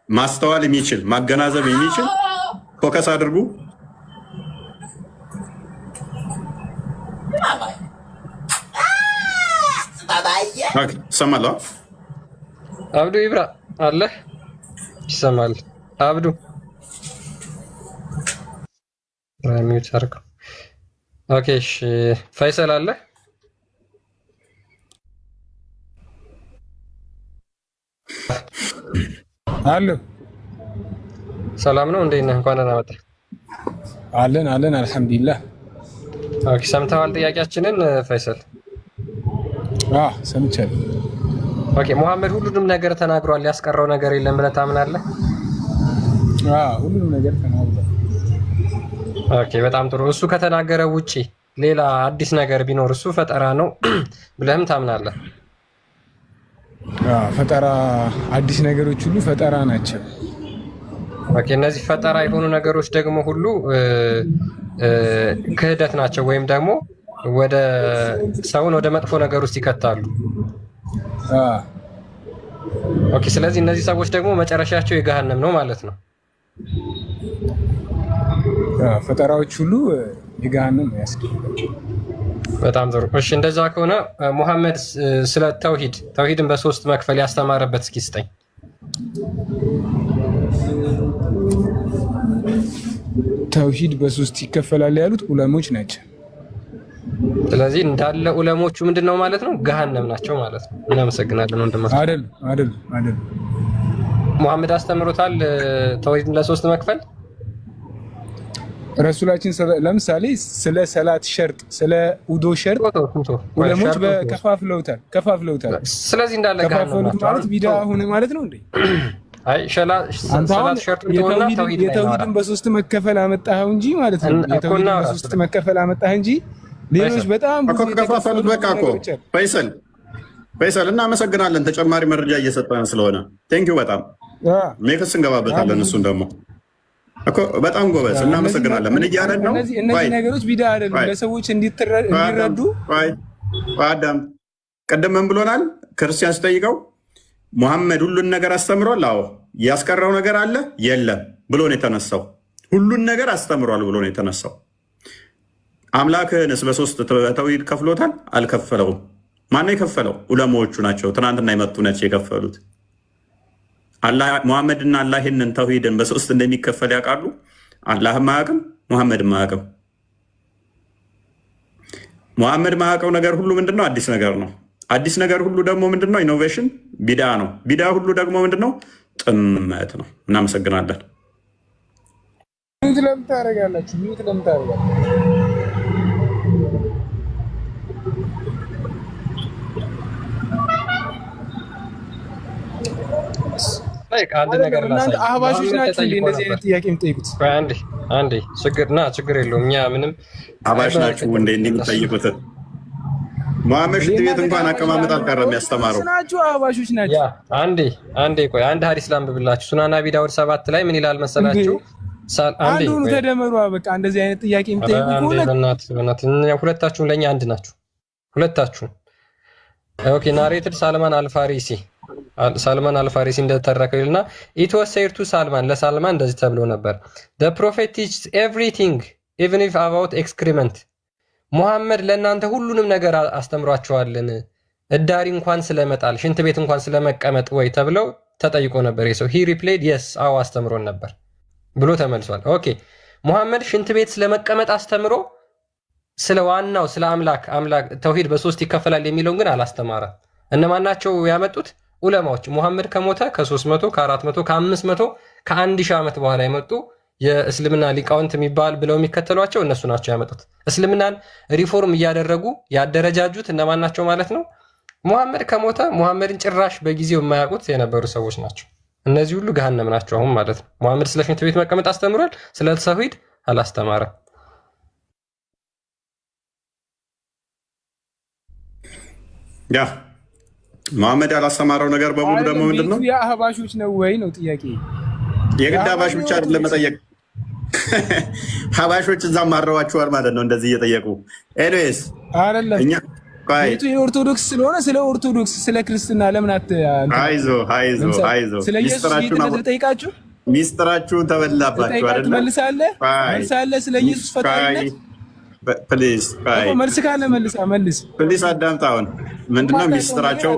ማስተዋል የሚችል ማገናዘብ የሚችል ፎከስ አድርጉ። ይሰማል? አብዱ ይብራ አለ ይሰማል? አብዱ ሚዩት አድርገው። ኦኬ እሺ፣ ፈይሰል አለ? አለ። ሰላም ነው? እንዴት ነህ? እንኳን ደህና መጣህ። አለን አልሐምዱሊላህ። ኦኬ፣ ሰምተዋል ጥያቄያችንን ፈይሰል? ሰምቻለሁ። ኦኬ፣ ሙሐመድ ሁሉንም ነገር ተናግሯል፣ ያስቀረው ነገር የለም ብለህ ታምናለህ? ሁሉንም ነገር ተናግሯል። ኦኬ፣ በጣም ጥሩ። እሱ ከተናገረ ውጪ ሌላ አዲስ ነገር ቢኖር እሱ ፈጠራ ነው ብለህም ታምናለህ? ፈጠራ፣ አዲስ ነገሮች ሁሉ ፈጠራ ናቸው። ኦኬ፣ እነዚህ ፈጠራ የሆኑ ነገሮች ደግሞ ሁሉ ክህደት ናቸው ወይም ደግሞ ወደ ሰውን ወደ መጥፎ ነገር ውስጥ ይከታሉ። ኦኬ፣ ስለዚህ እነዚህ ሰዎች ደግሞ መጨረሻቸው የገሃነም ነው ማለት ነው። ፈጠራዎች ሁሉ የገሃነም ያስደርጋቸው። በጣም ጥሩ። እሺ፣ እንደዛ ከሆነ ሙሐመድ ስለ ተውሂድን በሶስት መክፈል ያስተማረበት እስኪ ስጠኝ። ተውሂድ በሶስት ይከፈላል ያሉት ዑለሞች ናቸው። ስለዚህ እንዳለ ዑለሞቹ ምንድነው ማለት ነው? ገሃነም ናቸው ማለት ነው። እናመሰግናለን ወንድማችን። አይደል ሙሐመድ አስተምሮታል ተውሂድን ለሶስት መክፈል። ረሱላችን ለምሳሌ ስለ ሰላት ሸርጥ፣ ስለ ውዶ ሸርጥ ዑለሞች ከፋፍለውታል። ስለዚህ እንዳለ ከፋፈሉት ማለት ቢዳ ሆነ ማለት ነው እንዴ? አይ ሰላት ሸርጥ ቢሆንና የተውሂድን በሶስት መከፈል አመጣኸው እንጂ ማለት ነው። የተውሂድን በሶስት መከፈል አመጣህ እንጂ ሌሎች በጣም ብዙ ከፋፈሉት። በቃ እኮ ፈይሰል እናመሰግናለን፣ ተጨማሪ መረጃ እየሰጠን ስለሆነ ቴንኪው በጣም ሜክስ እንገባበታለን። እሱን ደግሞ እኮ በጣም ጎበዝ እናመሰግናለን። ምን እያለን ነው? እነዚህ ነገሮች ቢዳ አይደሉም፣ ለሰዎች እንዲረዱ። አዳም ቀደም ምን ብሎናል? ክርስቲያን ሲጠይቀው ሙሐመድ ሁሉን ነገር አስተምሯል? አዎ። ያስቀረው ነገር አለ? የለም ብሎ ነው የተነሳው። ሁሉን ነገር አስተምሯል ብሎ ነው የተነሳው። አምላክህንስ በሶስት ተውሂድ ከፍሎታል? አልከፈለውም። ማነው የከፈለው? ዑለማዎቹ ናቸው። ትናንትና የመጡ ናቸው የከፈሉት። ሙሐመድና አላህ ይህንን ተውሂድን በሶስት እንደሚከፈል ያውቃሉ? አላህም አያውቅም፣ ሙሐመድም አያውቅም። ሙሐመድ ማያውቀው ነገር ሁሉ ምንድነው? አዲስ ነገር ነው። አዲስ ነገር ሁሉ ደግሞ ምንድነው? ኢኖቬሽን፣ ቢዳ ነው። ቢዳ ሁሉ ደግሞ ምንድነው? ጥመት ነው። እናመሰግናለን። ሚዩት ለምን ታደርጋላችሁ? ሚዩት ለምን ታደርጋላችሁ? አንድ ነገር ላሳይ። አህባሾች ናቸው እንደዚህ አይነት ጥያቄ የምጠይቁት? ችግር የለውም። እኛ ምንም አህባሽ ናችሁ እንደ እንደምትጠይቁት ሙሐመድ ሽንት ቤት እንኳን አቀማመጥ አልቀረም ያስተማረው ናችሁ። አህባሾች ናቸው። አንዴ ቆይ፣ አንድ ሀዲስ ላንብብላችሁ። ሱናን አቢ ዳውድ 7 ላይ ምን ይላል መሰላችሁ? አንዱ ተደመሩ። በቃ እንደዚህ አይነት ጥያቄ የምጠይቁ ሁለታችሁም ለእኛ አንድ ናችሁ። ሁለታችሁም ኦኬ። ናሬትድ ሳልማን አልፋሪሲ እንደተረከው ይልና ኢት ዋዝ ሴይድ ቱ ሳልማን፣ ለሳልማን እንደዚህ ተብሎ ነበር the prophet teaches everything even if about excrement ሙሐመድ ለእናንተ ሁሉንም ነገር አስተምሯቸዋልን እዳሪ እንኳን ስለመጣል ሽንት ቤት እንኳን ስለመቀመጥ ወይ ተብለው ተጠይቆ ነበር። የሰው ሂ ሪፕሌድ የስ አዎ አስተምሮን ነበር ብሎ ተመልሷል። ኦኬ ሙሐመድ ሽንት ቤት ስለመቀመጥ አስተምሮ ስለ ዋናው ስለ አምላክ ተውሂድ በሶስት ይከፈላል የሚለውን ግን አላስተማረም። እነማን ናቸው ያመጡት? ዑለማዎች። ሙሐመድ ከሞተ ከ300 ከ400 ከ500 ከ1000 ዓመት በኋላ የመጡ የእስልምና ሊቃውንት የሚባል ብለው የሚከተሏቸው እነሱ ናቸው ያመጡት። እስልምናን ሪፎርም እያደረጉ ያደረጃጁት እነማን ናቸው ማለት ነው? ሙሐመድ ከሞተ ሙሐመድን ጭራሽ በጊዜው የማያውቁት የነበሩ ሰዎች ናቸው። እነዚህ ሁሉ ገሃነም ናቸው አሁን ማለት ነው። ሙሐመድ ስለ ሽንት ቤት መቀመጥ አስተምሯል፣ ስለ ተውሂድ አላስተማረም። ያ ሙሐመድ ያላስተማረው ነገር በሙሉ ደግሞ ምንድነው? የአህባሾች ነው ወይ ነው ጥያቄ። የግድ አህባሽ ብቻ አይደለም መጠየቅ። አህባሾች እዛም ማረዋቸዋል ማለት ነው እንደዚህ እየጠየቁ። ኤኒዌይስ አይደለም ቤቱ የኦርቶዶክስ ስለሆነ ስለ ኦርቶዶክስ ስለ ክርስትና ለምን አይዞ ስለ ኢየሱስ ተጠይቃችሁ ሚስጥራችሁን ተበላባችሁ አይደል? መልሳለህ ስለ ኢየሱስ ፈጣሪነት ፕሊዝ መልስ ካለ መልስ ፕሊዝ አዳምጥ። አሁን ምንድነው ሚስጥራቸው?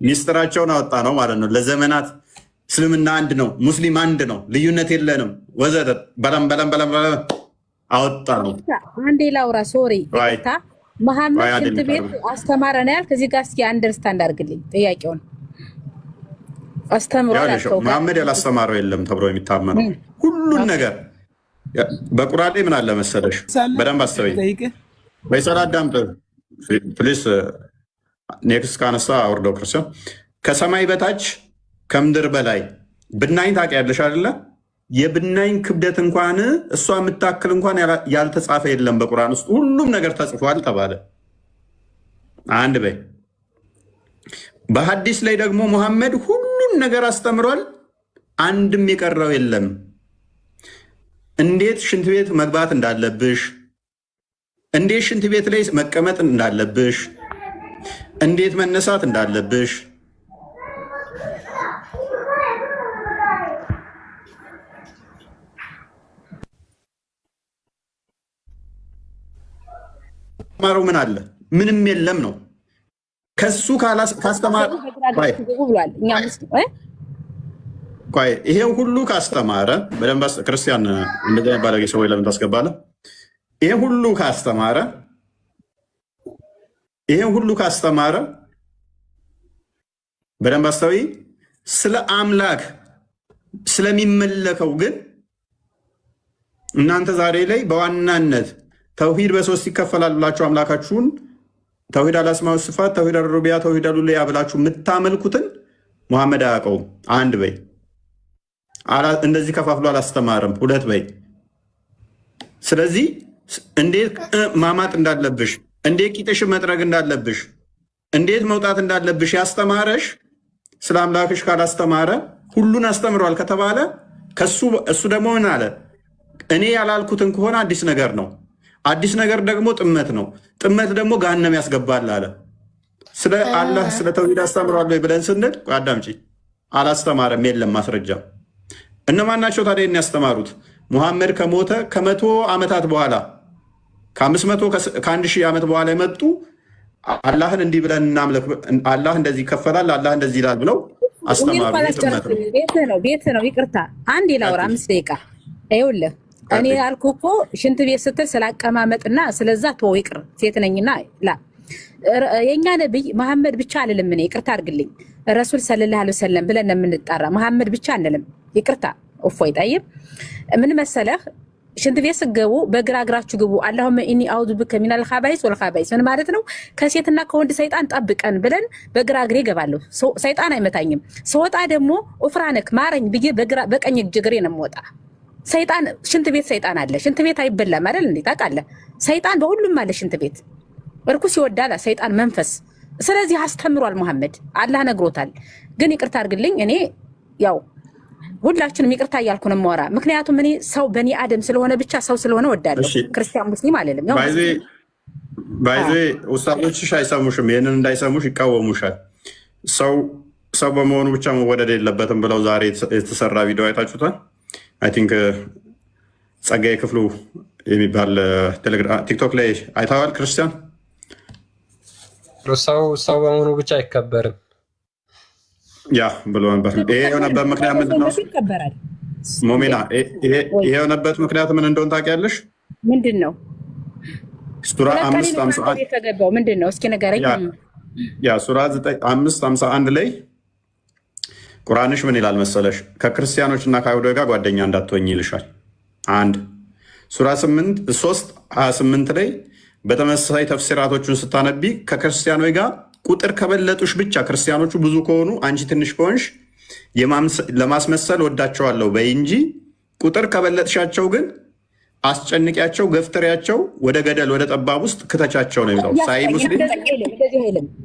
ሚስጥራቸውን አወጣ ነው ማለት ነው። ለዘመናት እስልምና አንድ ነው፣ ሙስሊም አንድ ነው፣ ልዩነት የለንም ወዘተ በለም አወጣ ነው። አንዴ ላውራ። ሶሪ ይቅርታ። መሐመድ ሽንት ቤት አስተማረ ነው ያልክ፣ እዚህ ጋር እስኪ አንደርስታንድ አድርግልኝ ጥያቄውን። አስተምሯል አልከው። መሐመድ ያላስተማረው የለም ተብሎ የሚታመነው ሁሉን ነገር በቁርአን ላይ ምን አለ መሰለሽ? በደንብ አስተውይ። በይሰላ አዳምጥ ፕሊስ። ኔክስት ካነሳ አውርደው ክርስቲያን። ከሰማይ በታች ከምድር በላይ ብናኝ ታውቂያለሽ አይደለ? የብናኝ ክብደት እንኳን እሷ የምታክል እንኳን ያልተጻፈ የለም በቁርአን ውስጥ፣ ሁሉም ነገር ተጽፏል ተባለ። አንድ በይ። በሐዲስ ላይ ደግሞ ሙሐመድ ሁሉም ነገር አስተምሯል፣ አንድም የቀረው የለም። እንዴት ሽንት ቤት መግባት እንዳለብሽ፣ እንዴት ሽንት ቤት ላይ መቀመጥ እንዳለብሽ፣ እንዴት መነሳት እንዳለብሽ፣ ማሩ ምን አለ? ምንም የለም ነው። ከሱ ካስተማረ ይሄን ሁሉ ካስተማረ በደንብ ክርስቲያን እንደዚህ ባለጌ ሰዎች ለምን ታስገባለህ? ይሄን ሁሉ ካስተማረ በደንብ አስተውይ። ስለ አምላክ ስለሚመለከው ግን እናንተ ዛሬ ላይ በዋናነት ተውሂድ በሶስት ይከፈላል ብላችሁ አምላካችሁን ተውሂድ አልአስማኡ ወሲፋት፣ ተውሂድ አልሩቢያ፣ ተውሂድ አልኡሉሂያ ብላችሁ የምታመልኩትን ሙሐመድ አያውቀውም። አንድ በይ። እንደዚህ ከፋፍሎ አላስተማርም። ሁለት በይ። ስለዚህ እንዴት ማማጥ እንዳለብሽ፣ እንዴት ቂጥሽ መጥረግ እንዳለብሽ፣ እንዴት መውጣት እንዳለብሽ ያስተማረሽ ስለ አምላክሽ ካላስተማረ ሁሉን አስተምሯል ከተባለ እሱ ደግሞ ምን አለ? እኔ ያላልኩትን ከሆነ አዲስ ነገር ነው። አዲስ ነገር ደግሞ ጥመት ነው። ጥመት ደግሞ ገሃነም ያስገባል አለ። ስለ አላህ ስለ ተውሂድ አስተምሯል ብለን ስንል አዳምጪ፣ አላስተማረም። የለም ማስረጃ። እነማን ናቸው ታዲያ ያስተማሩት? ሙሐመድ ከሞተ ከ100 ዓመታት በኋላ ከ1000 ዓመት በኋላ የመጡ አላህን እንዲህ ብለን እናምልክ፣ አላህ እንደዚህ ይከፈላል፣ አላህ እንደዚህ ይላል ብለው አስተማሩ። ቤት ነው። ይቅርታ አንድ ላውራ 5 ደቂቃ። ይኸውልህ እኔ ያልኩህ እኮ ሽንት ቤት ስትል ስላቀማመጥና ስለዛ ተወው ይቅር። ሴት ነኝና የኛ ነብይ መሐመድ ብቻ አልልም። እኔ ይቅርታ አድርግልኝ፣ ረሱል ሰለላሁ ዐለይሂ ወሰለም ብለን የምንጣራ መሐመድ ብቻ አንልም። ይቅርታ እፎይ። ጠይብ ምን መሰለህ፣ ሽንት ቤት ስገቡ በግራ እግራችሁ ግቡ። አላሁመ ኢኒ አውዙ ብከ ሚነል ኻባኢስ ወል ኻባኢስ ምን ማለት ነው? ከሴትና ከወንድ ሰይጣን ጠብቀን ብለን በግራ እግሬ እገባለሁ። ሰይጣን አይመታኝም። ስወጣ ደግሞ ኡፍራነክ ማረኝ ብዬ በቀኝ እግሬ ነው የምወጣ። ሰይጣን ሽንት ቤት ሰይጣን አለ። ሽንት ቤት አይበላም አይደል እንዴ? ታውቃለህ? ሰይጣን በሁሉም አለ። ሽንት ቤት እርኩስ ይወዳል ሰይጣን መንፈስ። ስለዚህ አስተምሯል መሐመድ፣ አላህ ነግሮታል። ግን ይቅርታ አድርግልኝ፣ እኔ ያው ሁላችንም ይቅርታ እያልኩ ነው የማወራ። ምክንያቱም እኔ ሰው በኒ አደም ስለሆነ ብቻ ሰው ስለሆነ ወዳለሁ። ክርስቲያን ሙስሊም አይደለም። ባይዜ ኡስታዞችሽ አይሰሙሽም። ይህንን እንዳይሰሙሽ ይቃወሙሻል። ሰው በመሆኑ ብቻ መወደድ የለበትም ብለው ዛሬ የተሰራ ቪዲዮ አይታችሁታል። አይ ቲንክ ጸጋዬ ክፍሉ የሚባል ቲክቶክ ላይ አይተዋል። ክርስቲያን ሰው በመሆኑ ብቻ አይከበርም ያ ብሎ ነበር። ይሄ የሆነበት ምክንያት ምንድን ነው? ሞሚና ይሄ የሆነበት ምክንያት ምን እንደሆነ ታውቂያለሽ? ምንድን ነው? ሱራ 5:51 የተገባው ምንድን ነው? እስኪ ንገረኝ። ያ ሱራ 5:51 ላይ ቁርአንሽ ምን ይላል መሰለሽ? ከክርስቲያኖች እና ከአይሁዶች ጋር ጓደኛ እንዳትሆኝ ይልሻል። አንድ ሱራ 3:28 ላይ በተመሳሳይ ተፍሲራቶቹን ስታነቢ ከክርስቲያኖች ጋር ቁጥር ከበለጡሽ ብቻ ክርስቲያኖቹ ብዙ ከሆኑ አንቺ ትንሽ ከሆንሽ ለማስመሰል ወዳቸዋለሁ በይ እንጂ ቁጥር ከበለጥሻቸው ግን አስጨንቂያቸው፣ ገፍትሪያቸው፣ ወደ ገደል ወደ ጠባብ ውስጥ ክተቻቸው ነው የሚለው። ሳይ ሙስሊም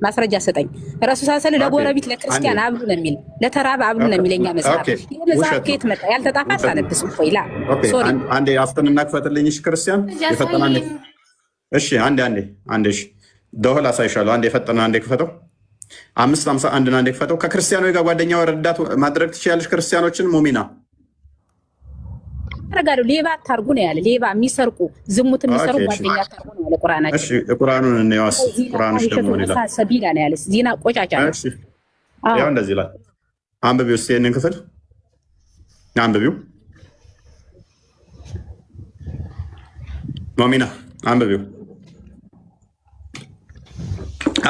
ማስረጃ ሰጠኝ። ረሱል ሰለላሁ ዐለይሂ ለጎረቤት ለክርስቲያን አብሉ ነው የሚል፣ ለተራበ አብሉ ነው የሚለኛ መጽሐፍ። መጽሐፍ ከየት መጣ? ያልተጣፋ ሳለብስ ኮይላ ሶሪ አንዴ አፍጥንና ክፈትልኝ። እሺ ክርስቲያን የፈጠናል። እሺ አንዴ እሺ ደውል አሳይሻለሁ። አንዴ የፈጠና አንዴ ክፈተው። 5:51 አንዴ ክፈተው። ከክርስቲያኖች ጋር ጓደኛ ረዳት ማድረግ ትችያለሽ። ክርስቲያኖችን ሙሚና አረጋሉ ሌባ አታርጉ ነው ያለ። ሌባ የሚሰርቁ ዝሙት የሚሰሩ ጓደኛ አታርጉ ነው ያለ ቁርአናችን። እሺ ቁርአኑን እንየዋስ። ቁርአንሽ ደግሞ ይላል ሰቢላ ነው ያለ። ዚና ቆጫጫ ነው። እሺ ያው እንደዚህ ይላል። አንብቢው እስኪ ይሄንን ክፍል አንብቢው። ሙሚና አንብቢው።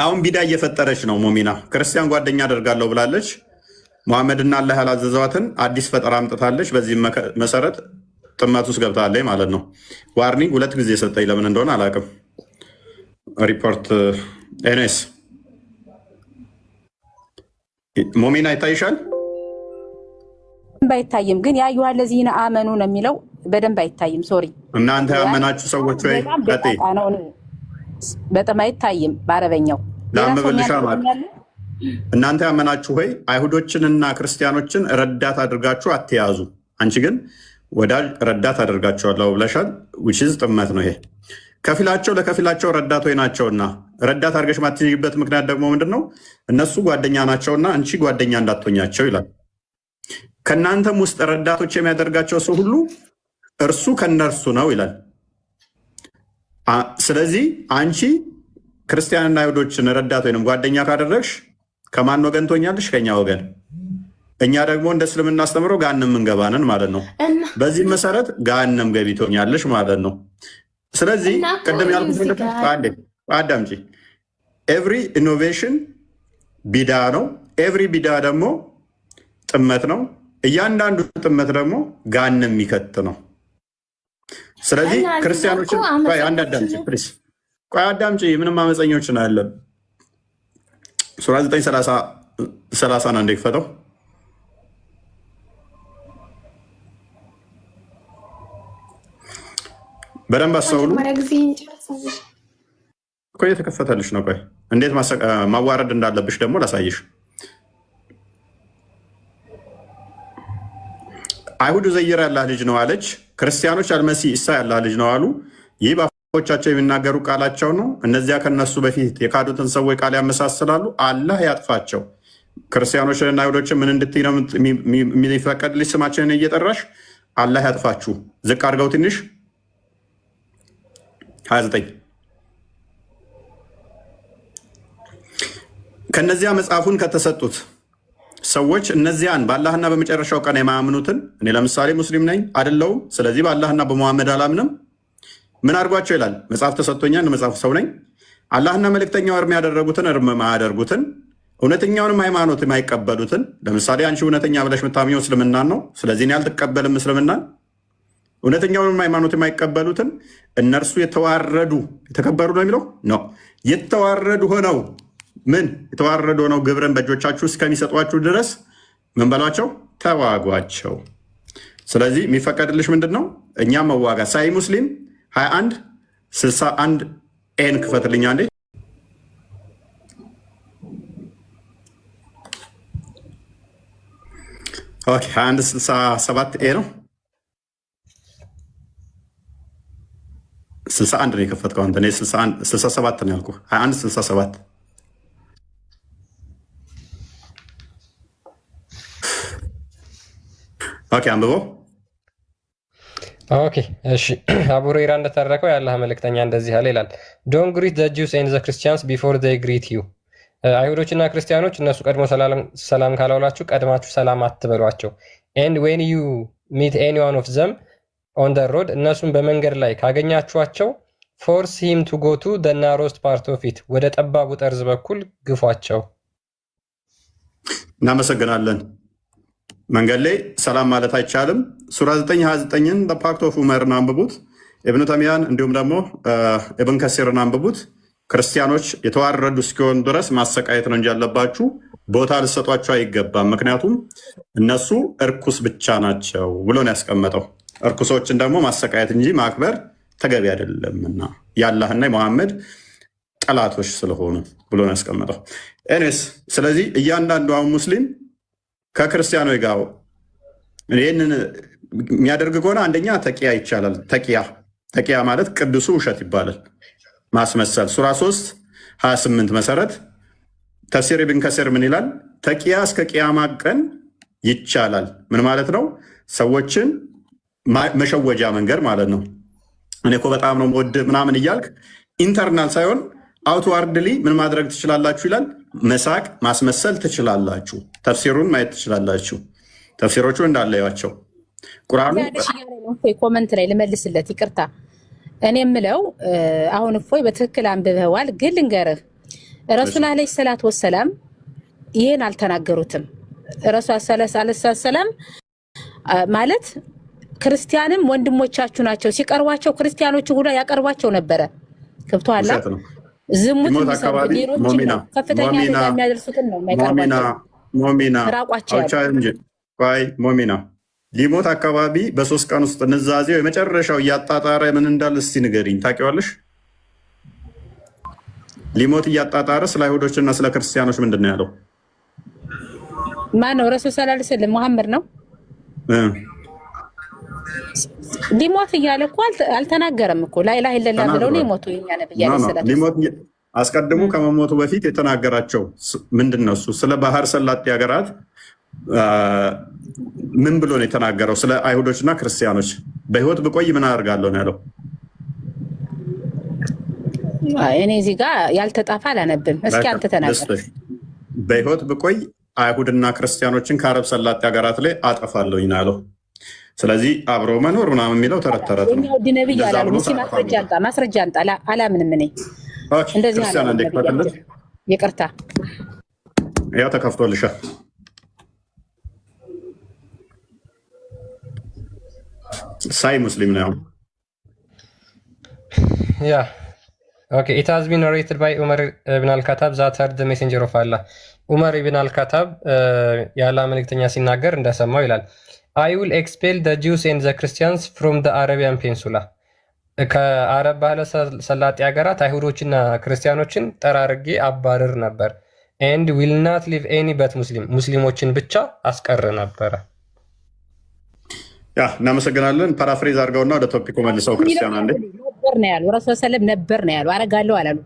አሁን ቢዳ እየፈጠረች ነው ሙሚና። ክርስቲያን ጓደኛ አደርጋለሁ ብላለች። ሙሐመድና አላህ ያላዘዘዋትን አዲስ ፈጠራ አምጥታለች። በዚህ መሰረት ጥመት ውስጥ ገብታለች ማለት ነው። ዋርኒንግ 2 ጊዜ ሰጠኝ። ለምን እንደሆነ አላውቅም። ሪፖርት ኤንኤስ ሙሚና ይታይሻል? ባይታይም ግን ያዩዋ ለዚህና አመኑ ነው የሚለው በደንብ አይታይም። ሶሪ እናንተ ያመናችሁ ሰዎች ወይ በጣም አይታይም። በአረበኛው ለአንብብልሻ ማለት እናንተ ያመናችሁ ሆይ አይሁዶችንና ክርስቲያኖችን ረዳት አድርጋችሁ አትያዙ፣ አንቺ ግን ወዳጅ ረዳት አድርጋችኋለሁ ብለሻል። ዊችዝ ጥመት ነው ይሄ። ከፊላቸው ለከፊላቸው ረዳት ወይ ናቸውና ረዳት አድርገሽ ማትይዥበት ምክንያት ደግሞ ምንድን ነው? እነሱ ጓደኛ ናቸውና አንቺ ጓደኛ እንዳትሆኛቸው ይላል። ከእናንተም ውስጥ ረዳቶች የሚያደርጋቸው ሰው ሁሉ እርሱ ከነርሱ ነው ይላል። ስለዚህ አንቺ ክርስቲያንና አይሁዶችን ረዳት ወይም ጓደኛ ካደረግሽ ከማን ወገን ትሆኛለሽ? ከኛ ወገን። እኛ ደግሞ እንደ እስልምና አስተምሮ ገሃነም እንገባንን ማለት ነው። በዚህ መሰረት ገሃነም ገቢ ትሆኛለሽ ማለት ነው። ስለዚህ ቅድም ያልኩት አዳምጪ። ኤቭሪ ኢኖቬሽን ቢዳ ነው። ኤቭሪ ቢዳ ደግሞ ጥመት ነው። እያንዳንዱ ጥመት ደግሞ ገሃነም የሚከት ነው። ስለዚህ ክርስቲያኖችን አንድ አዳምጪ ፕሊስ፣ ቆይ አዳምጪ። ምንም አመፀኞችን አያለን። ሱራ 9:30 አንዴ ክፈተው። በደንብ አስተውሉ። ቆይ የተከፈተልሽ ነው። ቆይ እንዴት ማዋረድ እንዳለብሽ ደግሞ ላሳይሽ። አይሁድ ዘይር ያላህ ልጅ ነው አለች። ክርስቲያኖች አልመሲህ ኢሳ ያላህ ልጅ ነው አሉ። ይህ በአፎቻቸው የሚናገሩ ቃላቸው ነው። እነዚያ ከነሱ በፊት የካዱትን ሰዎች ቃል ያመሳስላሉ። አላህ ያጥፋቸው። ክርስቲያኖችንና አይሁዶችን ምን እንድትይ ነው የሚፈቀድልሽ? ስማችንን እየጠራሽ አላህ ያጥፋችሁ። ዝቅ አድርገው ትንሽ 29 ከነዚያ መጽሐፉን ከተሰጡት ሰዎች እነዚያን በአላህና በመጨረሻው ቀን የማያምኑትን እኔ ለምሳሌ ሙስሊም ነኝ አይደለሁም፣ ስለዚህ በአላህና በመሐመድ አላምንም። ምን አድርጓቸው ይላል? መጽሐፍ ተሰጥቶኛል፣ መጽሐፍ ሰው ነኝ። አላህና መልእክተኛው እርም ያደረጉትን እርም ማያደርጉትን፣ እውነተኛውንም ሃይማኖት የማይቀበሉትን። ለምሳሌ አንቺ እውነተኛ ብለሽ የምታምኘው እስልምናን ነው፣ ስለዚህ እኔ አልትቀበልም እስልምናን። እውነተኛውንም ሃይማኖት የማይቀበሉትን እነርሱ የተዋረዱ የተከበሩ ነው የሚለው ነው። የተዋረዱ ሆነው ምን የተዋረዱ ሆነው ግብርን በእጆቻችሁ እስከሚሰጧችሁ ድረስ ምን በሏቸው? ተዋጓቸው። ስለዚህ የሚፈቀድልሽ ምንድን ነው? እኛም መዋጋት። ሳይ ሙስሊም 21 61 ኤን ክፈትልኛ እንዴ። ኦኬ 21 67 ኤ ነው። 61 ነው የከፈትከው አንተ። እኔ 67 ነው ያልኩህ። 21 67 ኦኬ አንብቦ። ኦኬ እሺ። አቡ ሁረይራ እንደተረከው የአላህ መልእክተኛ እንደዚህ አለ ይላል፣ ዶንት ግሪት ዘ ጁስ ኤንድ ዘ ክርስቲያንስ ቢፎር ዘይ ግሪት ዩ። አይሁዶችና ክርስቲያኖች እነሱ ቀድሞ ሰላም ካላውላችሁ ቀድማችሁ ሰላም አትበሏቸው። ኤንድ ዌን ዩ ሚት ኤኒ ዋን ኦፍ ዘም ኦን ዘ ሮድ፣ እነሱን በመንገድ ላይ ካገኛችኋቸው ፎርስ ሂም ቱ ጎ ቱ ዘ ናሮስት ፓርት ኦፍ ኢት፣ ወደ ጠባቡ ጠርዝ በኩል ግፏቸው። እናመሰግናለን። መንገድ ላይ ሰላም ማለት አይቻልም። ሱራ 929ን በፓክት ኦፍ ዑመርን አንብቡት። ኢብኑ ተሚያን እንዲሁም ደግሞ ኢብን ከሲርን አንብቡት። ክርስቲያኖች የተዋረዱ እስኪሆኑ ድረስ ማሰቃየት ነው እንጂ ያለባችሁ ቦታ ልሰጧቸው አይገባም። ምክንያቱም እነሱ እርኩስ ብቻ ናቸው ብሎ ነው ያስቀመጠው። እርኩሶችን ደግሞ ማሰቃየት እንጂ ማክበር ተገቢ አይደለምና የአላህና የመሐመድ ጠላቶች ስለሆኑ ብሎ ነው ያስቀመጠው። ኤኒዌይስ ስለዚህ እያንዳንዱ አሁን ሙስሊም ከክርስቲያኖች ጋር ይህንን የሚያደርግ ከሆነ አንደኛ ተቂያ ይቻላል። ተቂያ ማለት ቅዱሱ ውሸት ይባላል፣ ማስመሰል። ሱራ 3 28 መሰረት ተፍሲር ኢብን ከሲር ምን ይላል? ተቂያ እስከ ቅያማ ቀን ይቻላል። ምን ማለት ነው? ሰዎችን መሸወጃ መንገድ ማለት ነው። እኔ እኮ በጣም ነው ወድ ምናምን እያልክ ኢንተርናል ሳይሆን አውትዋርድሊ ምን ማድረግ ትችላላችሁ ይላል? መሳቅ ማስመሰል ትችላላችሁ። ተፍሲሩን ማየት ትችላላችሁ። ተፍሲሮቹ እንዳለያቸው ቁርአኑ ኮመንት ላይ ልመልስለት፣ ይቅርታ እኔ የምለው አሁን እፎይ በትክክል አንብበዋል፣ ግን ልንገርህ ረሱል አለይሂ ሰላቱ ወሰላም ይሄን አልተናገሩትም። ረሱል ሰለላሁ ሰላም ማለት ክርስቲያንም ወንድሞቻችሁ ናቸው፣ ሲቀርቧቸው ክርስቲያኖቹ ሁሉ ያቀርቧቸው ነበረ። ገብቶሃል? ዝሙት ከፍተኛ የሚያደርሱትን ነው ሞሚና ሊሞት አካባቢ በ3 ቀን ውስጥ ንዛዜው የመጨረሻው እያጣጣረ ምን እንዳለ እስቲ ንገሪኝ። ታውቂዋለሽ? ሊሞት እያጣጣረ ስለ አይሁዶችና ስለ ክርስቲያኖች ምንድን ነው ያለው? ማን ነው? ረሱል ሰለላሁ ዐለይሂ ወሰለም መሐመድ ነው። ሊሞት እያለ እኮ አልተናገረም እኮ ላኢላሀ ኢለላህ ብለው ነው የሞቱ የኛ ነብይ አለይሂ አስቀድሞ ከመሞቱ በፊት የተናገራቸው ምንድን ነው? እሱ ስለ ባህር ሰላጤ ሀገራት ምን ብሎ ነው የተናገረው? ስለ አይሁዶችና ክርስቲያኖች በህይወት ብቆይ ምን አደርጋለሁ ነው ያለው። እኔ እዚህ ጋር ያልተጣፋ አላነብም። እስኪ አንተ ተናገር። በህይወት ብቆይ አይሁድና ክርስቲያኖችን ከአረብ ሰላጤ ሀገራት ላይ አጠፋለሁኝ ነው ያለው። ስለዚህ አብሮ መኖር ምናምን የሚለው ተረት ተረት ነው። የሚወድ ነብይ አላለም። እስኪ ማስረጃ አንጣ። አላምንም እኔ እንደዚህ አለ። ይቅርታ ያው ተከፍቶልሻል። ሳይ ሙስሊም ነው። ያ ኦኬ ኢት ሃዝ ቢን ናሬትድ ባይ ዑመር ኢብን አልካታብ ዛት ሄርድ ዘ ሜሴንጀር ኦፍ አላህ። ዑመር ኢብን አልካታብ የአላህ መልእክተኛ ሲናገር እንደሰማው ይላል I will expel the Jews and the Christians from the Arabian Peninsula. ከአረብ ባህረ ሰላጤ ሀገራት አይሁዶችና ክርስቲያኖችን ጠራርጌ አባርር ነበር። ኤንድ ዊል ናት ሊቭ ኤኒ በት ሙስሊሞችን ብቻ አስቀር ነበረ። ያ እናመሰግናለን። ፓራፍሬዝ አድርገውና ወደ ቶፒኩ መልሰው ክርስቲያን አንዴ ነበር ነው ያሉ ረሱል ሰለም ነበር ነው ያሉ አረጋለሁ አላሉ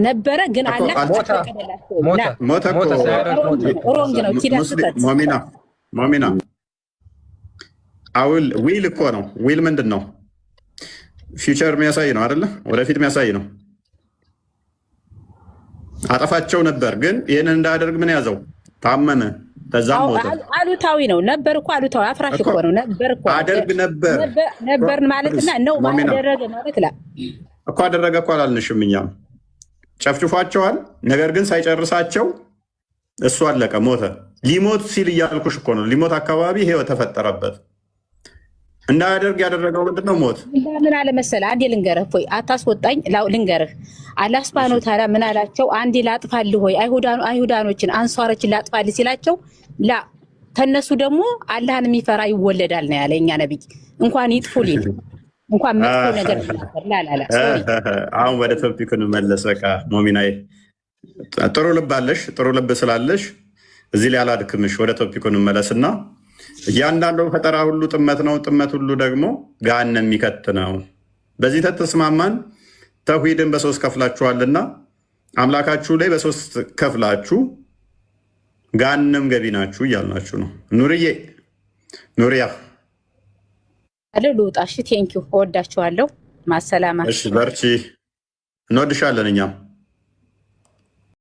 ነበረ ግን አላህ ሞተ ሞሚና አውል ዊል እኮ ነው። ዊል ምንድን ነው? ፊውቸር የሚያሳይ ነው አይደለ? ወደፊት የሚያሳይ ነው። አጠፋቸው ነበር ግን ይህንን እንዳያደርግ ምን ያዘው? ታመመ። ከዛም ሞተ። አሉታዊ ነው ነበር እኮ አሉታዊ አፍራሽ እኮ ነው ነበር እኮ አደርግ ነበር ማለትና ነው ማደረገ ማለት ላ እኮ አደረገ እኮ አላልንሽም። እኛም ጨፍጭፏቸዋል። ነገር ግን ሳይጨርሳቸው እሱ አለቀ፣ ሞተ። ሊሞት ሲል እያልኩሽ እኮ ነው። ሊሞት አካባቢ ህይወት ተፈጠረበት። እንዳያደርግ ያደረገው ምንድነው? ሞት። ምን አለ መሰለህ፣ አንዴ ልንገርህ፣ ፎይ አታስወጣኝ፣ ልንገርህ። አላህ ሱብሃነሁ ወተዓላ ምን አላቸው? አንዴ ላጥፋልህ ሆይ አይሁዳኖችን አንሷሮችን ላጥፋልህ ሲላቸው ላ ተነሱ ደግሞ አላህን የሚፈራ ይወለዳል ነው ያለ እኛ ነብይ። እንኳን ይጥፉልኝ እንኳን መጥፎ ነገር ላላላ አሁን ወደ ቶፒክ እንመለስ። በቃ ሞሚናዬ ጥሩ ልብ አለሽ፣ ጥሩ ልብ ስላለሽ እዚህ ላይ አላድክምሽ። ወደ ቶፒክ እንመለስና እያንዳንዱ ፈጠራ ሁሉ ጥመት ነው፣ ጥመት ሁሉ ደግሞ ገሃነም የሚከት ነው። በዚህ ተስማማን። ተውሂድን በሶስት ከፍላችኋልና አምላካችሁ ላይ በሶስት ከፍላችሁ ገሃነም ገቢ ናችሁ እያልናችሁ ነው። ኑሪያ አለ ልውጣ። እሺ ቴንኪው፣ እወዳችኋለሁ። ማሰላማ። እሺ በርቺ፣ እንወድሻለን እኛም